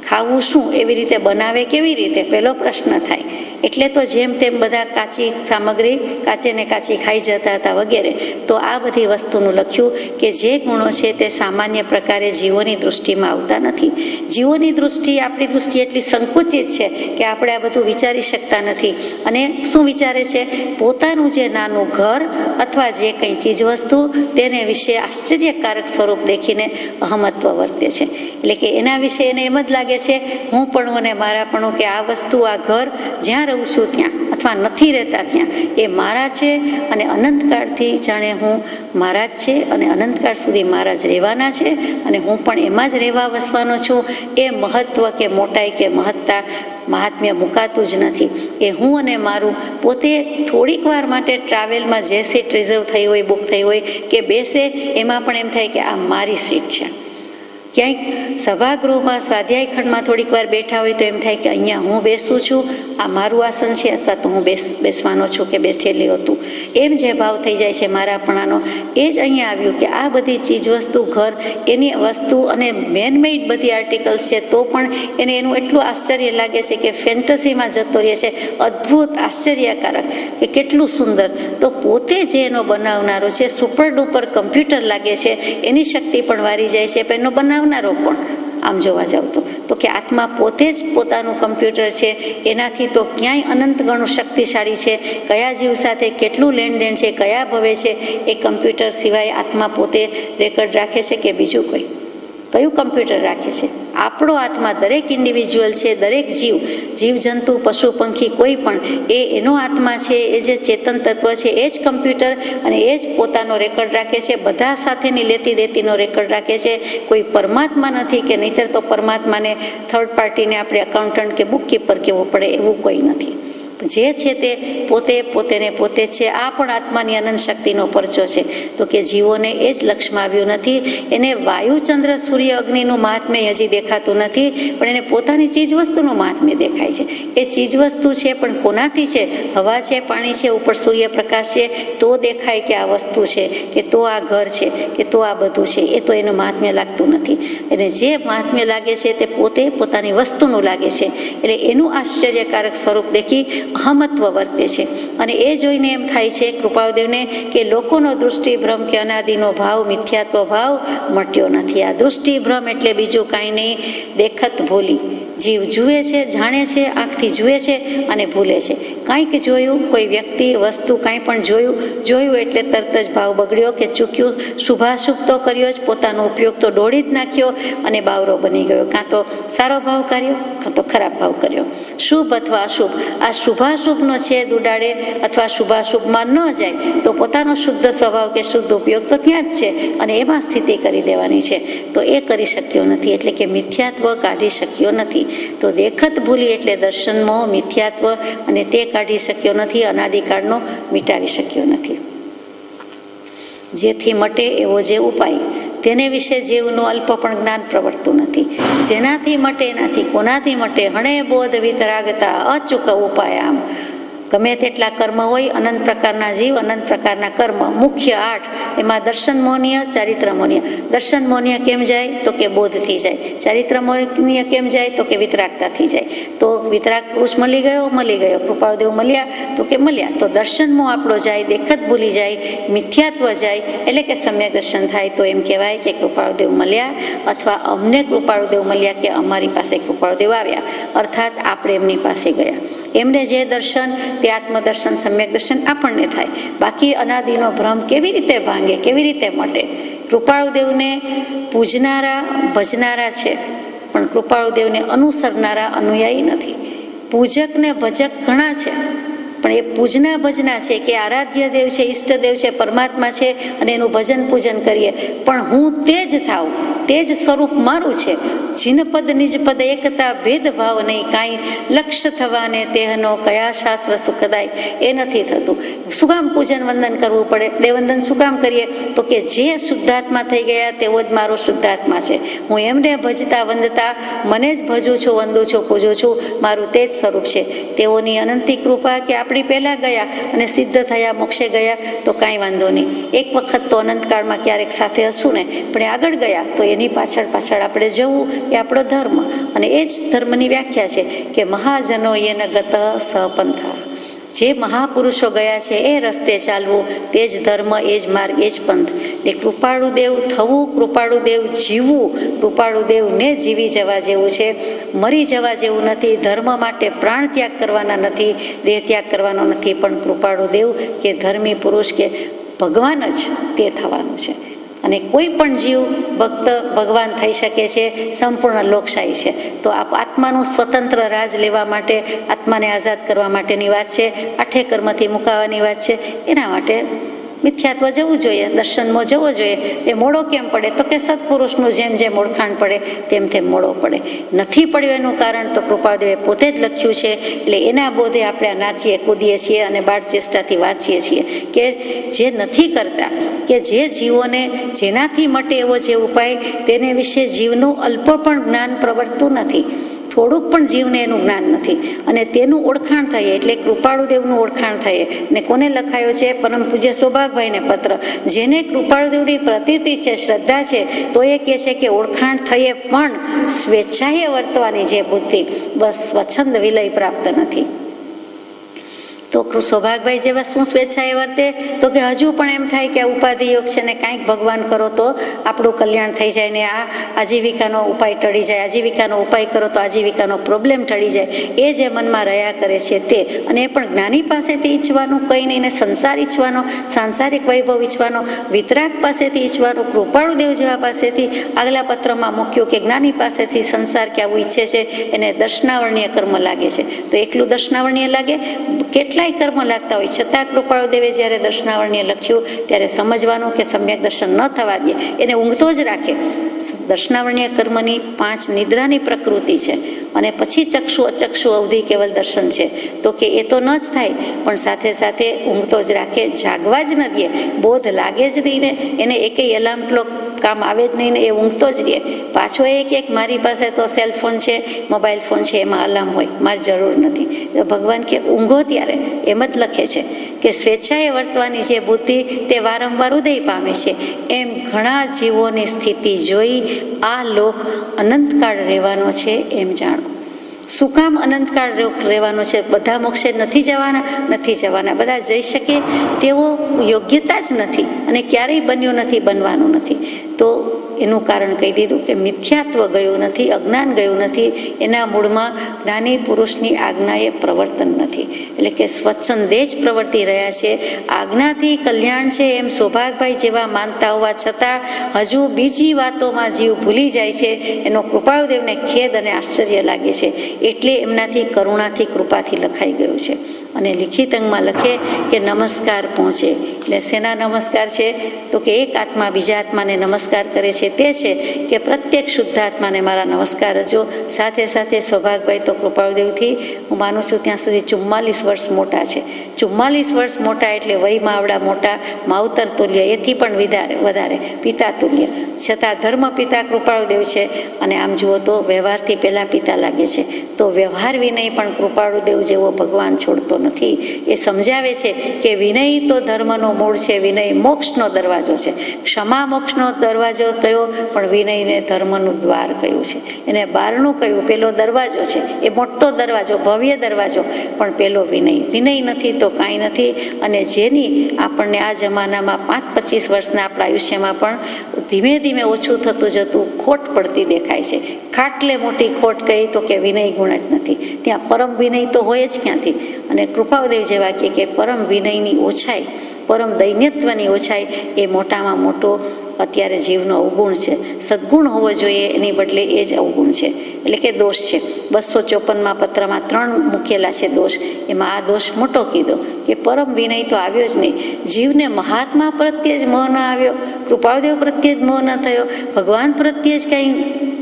ખાવું શું, એવી રીતે બનાવે કેવી રીતે, પહેલો પ્રશ્ન થાય. એટલે તો જેમ તેમ બધા કાચી સામગ્રી કાચે ને કાચી ખાઈ જતા હતા વગેરે. તો આ બધી વસ્તુનું લખ્યું કે જે ગુણો છે તે સામાન્ય પ્રકારે જીવોની દૃષ્ટિમાં આવતા નથી. જીવોની દૃષ્ટિ, આપણી દૃષ્ટિ એટલી સંકુચિત છે કે આપણે આ બધું વિચારી શકતા નથી. અને શું વિચારે છે? પોતાનું જે નાનું ઘર અથવા જે કંઈ ચીજ વસ્તુ, તેને વિશે આશ્ચર્યકારક સ્વરૂપ દેખીને અહમત્વ વર્તે છે. એટલે કે એના વિશે એને એમ જ લાગે છે હું પણ અને મારા પણ, કે આ વસ્તુ, આ ઘર, જ્યાં રહું છું ત્યાં અથવા નથી રહેતા ત્યાં, એ મારા છે. અને અનંતકાળથી જાણે હું મારા જ છે અને અનંતકાળ સુધી મારા જ રહેવાના છે અને હું પણ એમાં જ રહેવા વસવાનો છું. એ મહત્વ કે મોટાઈ કે મહત્તા, મહાત્મ્ય મુકાતું જ નથી. એ હું અને મારું પોતે થોડીક વાર માટે ટ્રાવેલમાં જે સીટ રિઝર્વ થઈ હોય, બુક થઈ હોય કે બેસે, એમાં પણ એમ થાય કે આ મારી સીટ છે. ક્યાંક સભાગૃહમાં, સ્વાધ્યાય ખંડમાં થોડીક વાર બેઠા હોય તો એમ થાય કે અહીંયા હું બેસું છું, આ મારું આસન છે, અથવા તો હું બેસવાનો છું કે બેઠેલી હતું. એમ જે ભાવ થઈ જાય છે મારાપણાનો, એ જ અહીંયા આવ્યું કે આ બધી ચીજ વસ્તુ, ઘર, એની વસ્તુ અને મેનમેડ બધી આર્ટિકલ્સ છે, તો પણ એને એનું એટલું આશ્ચર્ય લાગે છે કે ફેન્ટસીમાં જતો રહે છે. અદ્ભુત, આશ્ચર્યકારક, કે કેટલું સુંદર. તો પોતે જે એનો બનાવનારો છે, સુપર ડુપર કમ્પ્યુટર લાગે છે, એની શક્તિ પણ વારી જાય છે, પણ એનો બનાવનારો કોણ? આમ જોવા જાવ તો કે આત્મા પોતે જ પોતાનું કમ્પ્યુટર છે. એનાથી તો ક્યાંય અનંત ગણું શક્તિશાળી છે. કયા જીવ સાથે કેટલું લેણદેણ છે, કયા ભવે છે, એ કમ્પ્યુટર સિવાય આત્મા પોતે રેકર્ડ રાખે છે કે બીજું કોઈ? કયું કમ્પ્યુટર રાખે છે? આપણો આત્મા, દરેક ઇન્ડિવિજ્યુઅલ છે, દરેક જીવજંતુ, પશુ પંખી, કોઈ પણ, એ એનો આત્મા છે. એ જે ચેતન તત્વ છે એ જ કમ્પ્યુટર, અને એ જ પોતાનો રેકર્ડ રાખે છે. બધા સાથેની લેતી દેતીનો રેકર્ડ રાખે છે. કોઈ પરમાત્મા નથી કે નહીંતર તો પરમાત્માને થર્ડ પાર્ટીને આપણે એકાઉન્ટન્ટ કે બુકકીપર કહેવું પડે, એવું કોઈ નથી. જે છે તે પોતેને પોતે છે. આ પણ આત્માની અનંત શક્તિનો પરચો છે. તો કે જીવોને એ જ લક્ષમાં આવ્યું નથી. એને વાયુ, ચંદ્ર, સૂર્ય, અગ્નિનું મહાત્મ્ય હજી દેખાતું નથી, પણ એને પોતાની ચીજ વસ્તુનું મહાત્મ્ય દેખાય છે. એ ચીજ વસ્તુ છે, પણ કોનાથી છે? હવા છે, પાણી છે, ઉપર સૂર્યપ્રકાશ છે, તો દેખાય કે આ વસ્તુ છે, કે તો આ ઘર છે, કે તો આ બધું છે. એ તો એનું મહાત્મ્ય લાગતું નથી. એને જે મહાત્મ્ય લાગે છે તે પોતે પોતાની વસ્તુનું લાગે છે. એટલે એનું આશ્ચર્યકારક સ્વરૂપ દેખી અહમત્વ વર્તે છે. અને એ જોઈને એમ થાય છે કૃપાળુદેવને કે લોકોનો દૃષ્ટિભ્રમ કે અનાદિનો ભાવ મિથ્યાત્વ ભાવ મટ્યો નથી. આ દૃષ્ટિભ્રમ એટલે બીજું કાંઈ નહીં, દેખત ભૂલી. જીવ જુએ છે, જાણે છે, આંખથી જુએ છે અને ભૂલે છે. કાંઈક જોયું, કોઈ વ્યક્તિ વસ્તુ કાંઈ પણ જોયું એટલે તરત જ ભાવ બગડ્યો કે ચૂક્યું, શુભાશુભ તો કર્યો જ, પોતાનો ઉપયોગ તો દોડી જ નાખ્યો અને બાવરો બની ગયો. કાં તો સારો ભાવ કર્યો, કાં તો ખરાબ ભાવ કર્યો. શુભ અથવા અશુભ, આ શુભાશુભનો છેદ ઉડાડે અથવા શુભાશુભમાં ન જાય તો પોતાનો શુદ્ધ સ્વભાવ કે શુદ્ધ ઉપયોગ તો ત્યાં જ છે અને એમાં સ્થિતિ કરી દેવાની છે. તો એ કરી શક્યો નથી, એટલે કે મિથ્યાત્વ કાઢી શક્યો નથી. તો દેખત ભૂલી એટલે દર્શનમોહ, મિથ્યાત્વ, અને તે કાઢી શક્યો નથી, અનાદિકાળનો મિટાવી શક્યો નથી. જેથી મટે એવો જે ઉપાય, તેને વિશે જીવનું અલ્પ પણ જ્ઞાન પ્રવર્તતું નથી. જેનાથી મટે એનાથી કોનાથી મટે, હણે બોધ વિતરાગતા અચૂક ઉપાય. આમ ગમે તેટલા કર્મ હોય, અનંત પ્રકારના જીવ, અનંત પ્રકારના કર્મ, મુખ્ય 8, એમાં દર્શન મોહનીય, ચારિત્ર મોહનીય. દર્શન મોહનીય કેમ જાય તો કે બોધથી જાય. ચારિત્ર મોહનીય કેમ જાય તો કે વિતરાગતાથી જાય. તો વિતરાગ પુરુષ મળી ગયો, કૃપાળુદેવ મળ્યા તો કે મળ્યા. તો દર્શન મોહ આપણો જાય, દેખત ભૂલી જાય, મિથ્યાત્વ જાય, એટલે કે સમ્યક દર્શન થાય. તો એમ કહેવાય કે કૃપાળુદેવ મળ્યા, અથવા અમને કૃપાળુદેવ મળ્યા, કે અમારી પાસે કૃપાળુદેવ આવ્યા, અર્થાત આપણે એમની પાસે ગયા. એમને જે દર્શન તે આત્મદર્શન, સમ્યક દર્શન આપણને થાય. બાકી અનાદિનો ભ્રમ કેવી રીતે ભાંગે, કેવી રીતે મટે? કૃપાળુદેવને પૂજનારા ભજનારા છે, પણ કૃપાળુદેવને અનુસરનારા અનુયાયી નથી. પૂજક ને ભજક ઘણા છે, પણ એ પૂજના ભજના છે કે આરાધ્ય દેવ છે, ઈષ્ટદેવ છે, પરમાત્મા છે, અને એનું ભજન પૂજન કરીએ. પણ હું તે જ થાઉં, તે જ સ્વરૂપ મારું છે. જીનપદ નિજપદ એકતા ભેદભાવ નહીં, કાંઈ લક્ષ્ય થવાને તેહનો કયા શાસ્ત્ર સુખદાય, એ નથી થતું. શું કામ પૂજન વંદન કરવું પડે? દેવવંદન શું કામ કરીએ? તો કે જે શુદ્ધાત્મા થઈ ગયા તેવો જ મારો શુદ્ધાત્મા છે. હું એમને ભજતા વંદતા મને જ ભજું છું, વંદું છું, પૂજું છું, મારું તે જ સ્વરૂપ છે. તેઓની અનંતી કૃપા કે આપણી પહેલાં ગયા અને સિદ્ધ થયા, મોક્ષે ગયા તો કાંઈ વાંધો નહીં. એક વખત તો અનંતકાળમાં ક્યારેક સાથે હશું ને, પણ આગળ ગયા તો એની પાછળ આપણે જવું, એ આપણો ધર્મ. અને એ જ ધર્મની વ્યાખ્યા છે કે મહાજનો યેન ગત સપંથા. જે મહાપુરુષો ગયા છે એ રસ્તે ચાલવું, તે જ ધર્મ, એ જ માર્ગ, એ જ પંથ. એટલે કૃપાળુદેવ થવું, કૃપાળુદેવ જીવવું, કૃપાળુદેવને જીવી જવા જેવું છે, મરી જવા જેવું નથી. ધર્મ માટે પ્રાણ ત્યાગ કરવાના નથી, દેહ ત્યાગ કરવાનો નથી, પણ કૃપાળુદેવ કે ધર્મી પુરુષ કે ભગવાન જ તે થવાનું છે. અને કોઈ પણ જીવ ભક્ત ભગવાન થઈ શકે છે, સંપૂર્ણ લોકશાહી છે. તો આત્માનું સ્વતંત્ર રાજ લેવા માટે, આત્માને આઝાદ કરવા માટેની વાત છે, 8 કર્મથી મુકાવાની વાત છે. એના માટે મિથ્યાત્વ જવું જોઈએ, દર્શનમાં જવો જોઈએ. એ મોડો કેમ પડે તો કે સત્પુરુષનું જેમ જેમ ઓળખાણ પડે તેમ તેમ મોડો પડે. નથી પડ્યો એનું કારણ તો કૃપાળુદેવે પોતે જ લખ્યું છે. એટલે એના બોધે આપણે નાચીએ, કૂદીએ છીએ અને બાળ ચેષ્ટાથી વાંચીએ છીએ કે જે નથી કરતા, કે જે જીવોને જેનાથી મટે એવો જે ઉપાય, તેને વિશે જીવનું અલ્પ પણ જ્ઞાન પ્રવર્તતું નથી. થોડુંક પણ જીવને એનું જ્ઞાન નથી. અને તેનું ઓળખાણ થઈએ એટલે કૃપાળુદેવનું ઓળખાણ થઈએ. ને કોને લખાયો છે? પરમ પૂજ્ય સૌભાગભાઈને પત્ર. જેને કૃપાળુદેવની પ્રતીતિ છે, શ્રદ્ધા છે, તો એ કહે છે કે ઓળખાણ થઈએ પણ સ્વેચ્છાએ વર્તવાની જે બુદ્ધિ, બસ સ્વચ્છંદ વિલય પ્રાપ્ત નથી. તો સૌભાગભાઈ જેવા શું સ્વેચ્છાએ વર્તે? તો કે હજુ પણ એમ થાય કે આ ઉપાધિ યોગ છે ને કાંઈક ભગવાન કરો તો આપણું કલ્યાણ થઈ જાય, ને આ આજીવિકાનો ઉપાય ટળી જાય, આજીવિકાનો ઉપાય કરો તો આજીવિકાનો પ્રોબ્લેમ ટળી જાય. એ જે મનમાં રહ્યા કરે છે તે, અને એ પણ જ્ઞાની પાસેથી ઈચ્છવાનું કંઈ નહીં, ને સંસાર ઈચ્છવાનો, સાંસારિક વૈભવ ઈચ્છવાનો, વિતરાગ પાસેથી ઈચ્છવાનો, કૃપાળુદેવ જેવા પાસેથી. આગલા પત્રમાં મૂક્યું કે જ્ઞાની પાસેથી સંસાર કે આવું ઈચ્છે છે એને દર્શનાવરણીય કર્મ લાગે છે. તો એકલું દર્શનાવરણીય લાગે, કેટલાય કર્મ લાગતા હોય છતાં કૃપાળુદેવે જ્યારે દર્શનાવરણીય લખ્યું ત્યારે સમજવાનું કે સમ્યક દર્શન ન થવા દે, એને ઊંઘતો જ રાખે. દર્શનાવરણીય કર્મની 5 નિદ્રાની પ્રકૃતિ છે, અને પછી ચક્ષુ અચક્ષુ અવધિ કેવલ દર્શન છે. તો કે એ તો ન જ થાય, પણ સાથે સાથે ઊંઘતો જ રાખે, જાગવા જ ન દે, બોધ લાગે જ નહીં ને, એને એકેય એલાર્મ ક્લોક કામ આવે જ નહીં ને, એ ઊંઘતો જ રહે. પાછો એક મારી પાસે તો સેલફોન છે, મોબાઈલ ફોન છે, એમાં અલાર્મ હોય, મારી જરૂર નથી. ભગવાન કે ઊંઘો ત્યારે એમ જ લખે છે કે સ્વેચ્છાએ વર્તવાની જે બુદ્ધિ તે વારંવાર ઉદય પામે છે. એમ ઘણા જીવોની સ્થિતિ જોઈ આ લોક અનંતકાળ રહેવાનો છે એમ જાણો. શું કામ અનંતકાળ રહેવાનો છે? બધા મોક્ષે નથી જવાના. બધા જઈ શકે તેવો યોગ્યતા જ નથી અને ક્યારેય બન્યું નથી, બનવાનું નથી. તો એનું કારણ કહી દીધું કે મિથ્યાત્વ ગયું નથી, અજ્ઞાન ગયું નથી, એના મૂળમાં જ્ઞાની પુરુષની આજ્ઞાએ પ્રવર્તન નથી. એટલે કે સ્વચ્છંદે જ પ્રવર્તી રહ્યા છે. આજ્ઞાથી કલ્યાણ છે એમ સૌભાગભાઈ જેવા માનતા હોવા છતાં હજુ બીજી વાતોમાં જીવ ભૂલી જાય છે. એનો કૃપાળુદેવને ખેદ અને આશ્ચર્ય લાગે છે. એટલે એમનાથી કરુણાથી, કૃપાથી લખાઈ ગયું છે. અને લિખિત અંગમાં લખે કે નમસ્કાર પહોંચે. એટલે શેના નમસ્કાર છે? તો કે એક આત્મા બીજા આત્માને નમસ્કાર કરે છે તે છે કે પ્રત્યેક શુદ્ધ આત્માને મારા નમસ્કાર હજો. સાથે સાથે સૌભાગભાઈ તો કૃપાળુદેવથી હું માનું છું ત્યાં સુધી 44 વર્ષ મોટા છે. 44 વર્ષ મોટા એટલે વયમાં આવડા મોટા, માવતર તુલ્ય, એથી પણ વધારે પિતા તુલ્ય. છતાં ધર્મ પિતા કૃપાળુદેવ છે. અને આમ જુઓ તો વ્યવહારથી પહેલાં પિતા લાગે છે. તો વ્યવહાર વિનય પણ કૃપાળુદેવ જેવો ભગવાન છોડતો નથી. એ સમજાવે છે કે વિનય તો ધર્મનો મૂળ છે, વિનય મોક્ષનો દરવાજો છે. ક્ષમા મોક્ષનો દરવાજો કયો, પણ વિનયને ધર્મનું દ્વાર કયું છે. એને બારણું કયું, પેલો દરવાજો છે. એ મોટો દરવાજો, ભવ્ય દરવાજો, પણ પેલો વિનય નથી તો કાંઈ નથી. અને જેની આપણને આ જમાનામાં 5-25 વર્ષના આપણા આયુષ્યમાં પણ ધીમે ધીમે ઓછું થતું જતું ખોટ પડતી દેખાય છે. ખાટલે મોટી ખોટ કહી તો કે વિનય ગુણ જ નથી. ત્યાં પરમ વિનય તો હોય જ ક્યાંથી? અને કૃપાળુદેવ જેવા કે પરમ વિનયની ઓછાઈ, પરમ દૈન્યત્વની ઓછાઈ એ મોટામાં મોટો અત્યારે જીવનો અવગુણ છે. સદગુણ હોવો જોઈએ, એની બદલે એ જ અવગુણ છે. એટલે કે દોષ છે. 254માં પત્રમાં 3 મૂકેલા છે દોષ. એમાં આ દોષ મોટો કીધો કે પરમ વિનય તો આવ્યો જ નહીં. જીવને મહાત્મા પ્રત્યે જ મોહ ન આવ્યો, કૃપાળુદેવ પ્રત્યે જ મોહ ન થયો, ભગવાન પ્રત્યે જ કંઈ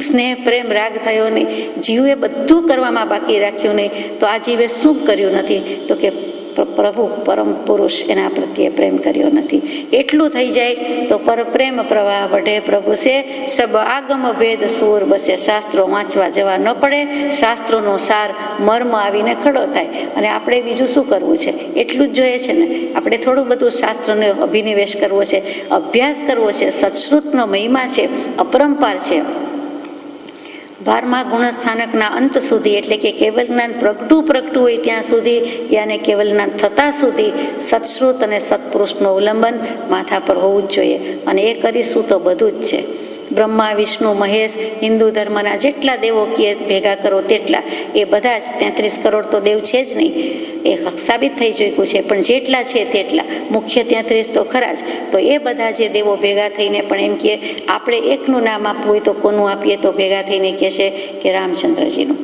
સ્નેહ પ્રેમ રાગ થયો નહીં. જીવે બધું કરવામાં બાકી રાખ્યું નહીં. તો આ જીવે શું કર્યું નથી? તો કે પ્રભુ પરમ પુરુષ એના પ્રત્યે પ્રેમ કર્યો નથી. એટલું થઈ જાય તો પર પ્રેમ પ્રવાહ વઢે પ્રભુ છે, સબ આગમ ભેદ સૂર બસે. શાસ્ત્રો વાંચવા જવા ન પડે, શાસ્ત્રોનો સાર મર્મ આવીને ખડો થાય. અને આપણે બીજું શું કરવું છે? એટલું જ જોઈએ છે ને. આપણે થોડું બધું શાસ્ત્રનો અભિનિવેશ કરવો છે, અભ્યાસ કરવો છે. સત્શ્રુતનો મહિમા છે, અપરંપાર છે. 12મા ગુણસ્થાનકના અંત સુધી, એટલે કે કેવલ જ્ઞાન પ્રગટું હોય ત્યાં સુધી, યાને કેવલ જ્ઞાન થતાં સુધી સત્શ્રુત અને સત્પુરુષનું અવલંબન માથા પર હોવું જ જોઈએ. અને એ કરીશું તો બધું જ છે. બ્રહ્મા, વિષ્ણુ, મહેશ, હિન્દુ ધર્મના જેટલા દેવો કે ભેગા કરો તેટલા, એ બધા જ 33 કરોડ તો દેવ છે જ નહીં, એ સાબિત થઈ ચૂક્યું છે. પણ જેટલા છે તેટલા, મુખ્ય 33 તો ખરા જ. તો એ બધા જે દેવો ભેગા થઈને પણ એમ કે આપણે એકનું નામ આપવું હોય તો કોનું આપીએ? તો ભેગા થઈને કહે છે કે રામચંદ્રજીનું.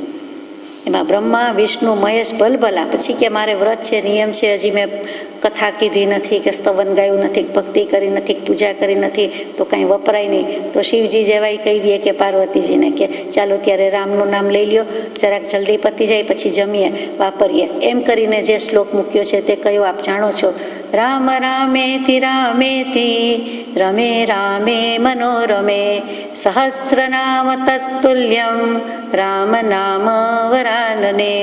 એમાં બ્રહ્મા, વિષ્ણુ, મહેશ ભલભલા. પછી કે મારે વ્રત છે, નિયમ છે, હજી મેં કથા કીધી નથી, કે સ્તવન ગાયું નથી, ભક્તિ કરી નથી, પૂજા કરી નથી, તો કાંઈ વપરાય નહીં. તો શિવજી જેવાય કહી દે કે પાર્વતીજીને કે ચાલો ત્યારે રામનું નામ લઈ લ્યો, જરાક જલ્દી પતી જાય, પછી જમીએ, વાપરીએ. એમ કરીને જે શ્લોક મૂક્યો છે તે કયો આપ જાણો છો? રામ રામેતિ રમે રામે મનોરમે, સહસ્રનામ તત્તુલ્યમ રામ નામ વરાનને.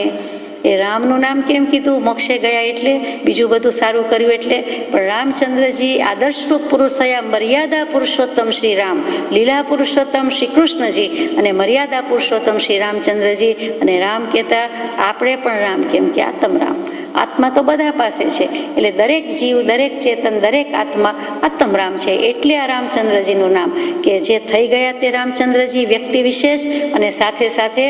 એ રામનું નામ કેમ કીધું? મોક્ષે ગયા એટલે, બીજું બધું સારું કર્યું એટલે. પણ રામચંદ્રજી આદર્શરૂપ પુરુષ થયા, મર્યાદા પુરુષોત્તમ શ્રી રામ, લીલા પુરુષોત્તમ શ્રી કૃષ્ણજી અને મર્યાદા પુરુષોત્તમ શ્રી રામચંદ્રજી. અને રામ કહેતા આપણે પણ રામ, કેમ કે આત્મ રામ. આત્મા તો બધા પાસે છે. એટલે દરેક જીવ, દરેક ચેતન, દરેક આત્મા આત્મરામ છે. એટલે આ રામચંદ્રજીનું નામ કે જે થઈ ગયા તે રામચંદ્રજી વ્યક્તિ વિશેષ, અને સાથે સાથે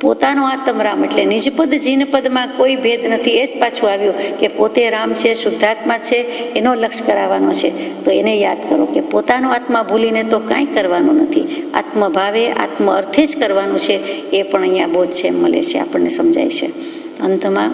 પોતાનો આત્મરામ એટલે નિજપદ જીનપદમાં કોઈ ભેદ નથી. એ જ પાછું આવ્યું કે પોતે રામ છે, શુદ્ધાત્મા છે, એનો લક્ષ્ય કરાવવાનો છે. તો એને યાદ કરો કે પોતાનો આત્મા ભૂલીને તો કાંઈ કરવાનું નથી. આત્મભાવે, આત્મ અર્થે જ કરવાનું છે. એ પણ અહીંયા બોધ છે, મળે છે, આપણને સમજાય છે. અંતમાં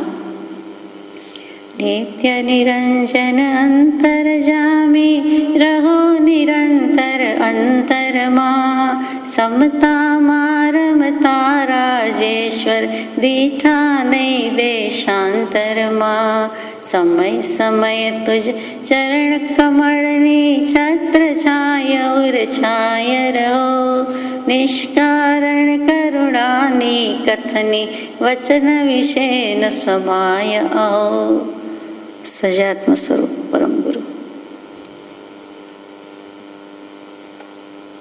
નિત્ય નિરંજન અંતરજામી રહો નિરંતર અંતરમાં, સમતામાં રમતા રાજેશ્વર દીઠા નહીં દેશાંતરમાં. સમય સમય તુજ ચરણ કમળની છત્ર છાય ઉર છાય રહો, નિષ્કારણ કરુણાની કથની વચન વિશે ન સમાય આવો. સજાત્મ સ્વરૂપ પરમ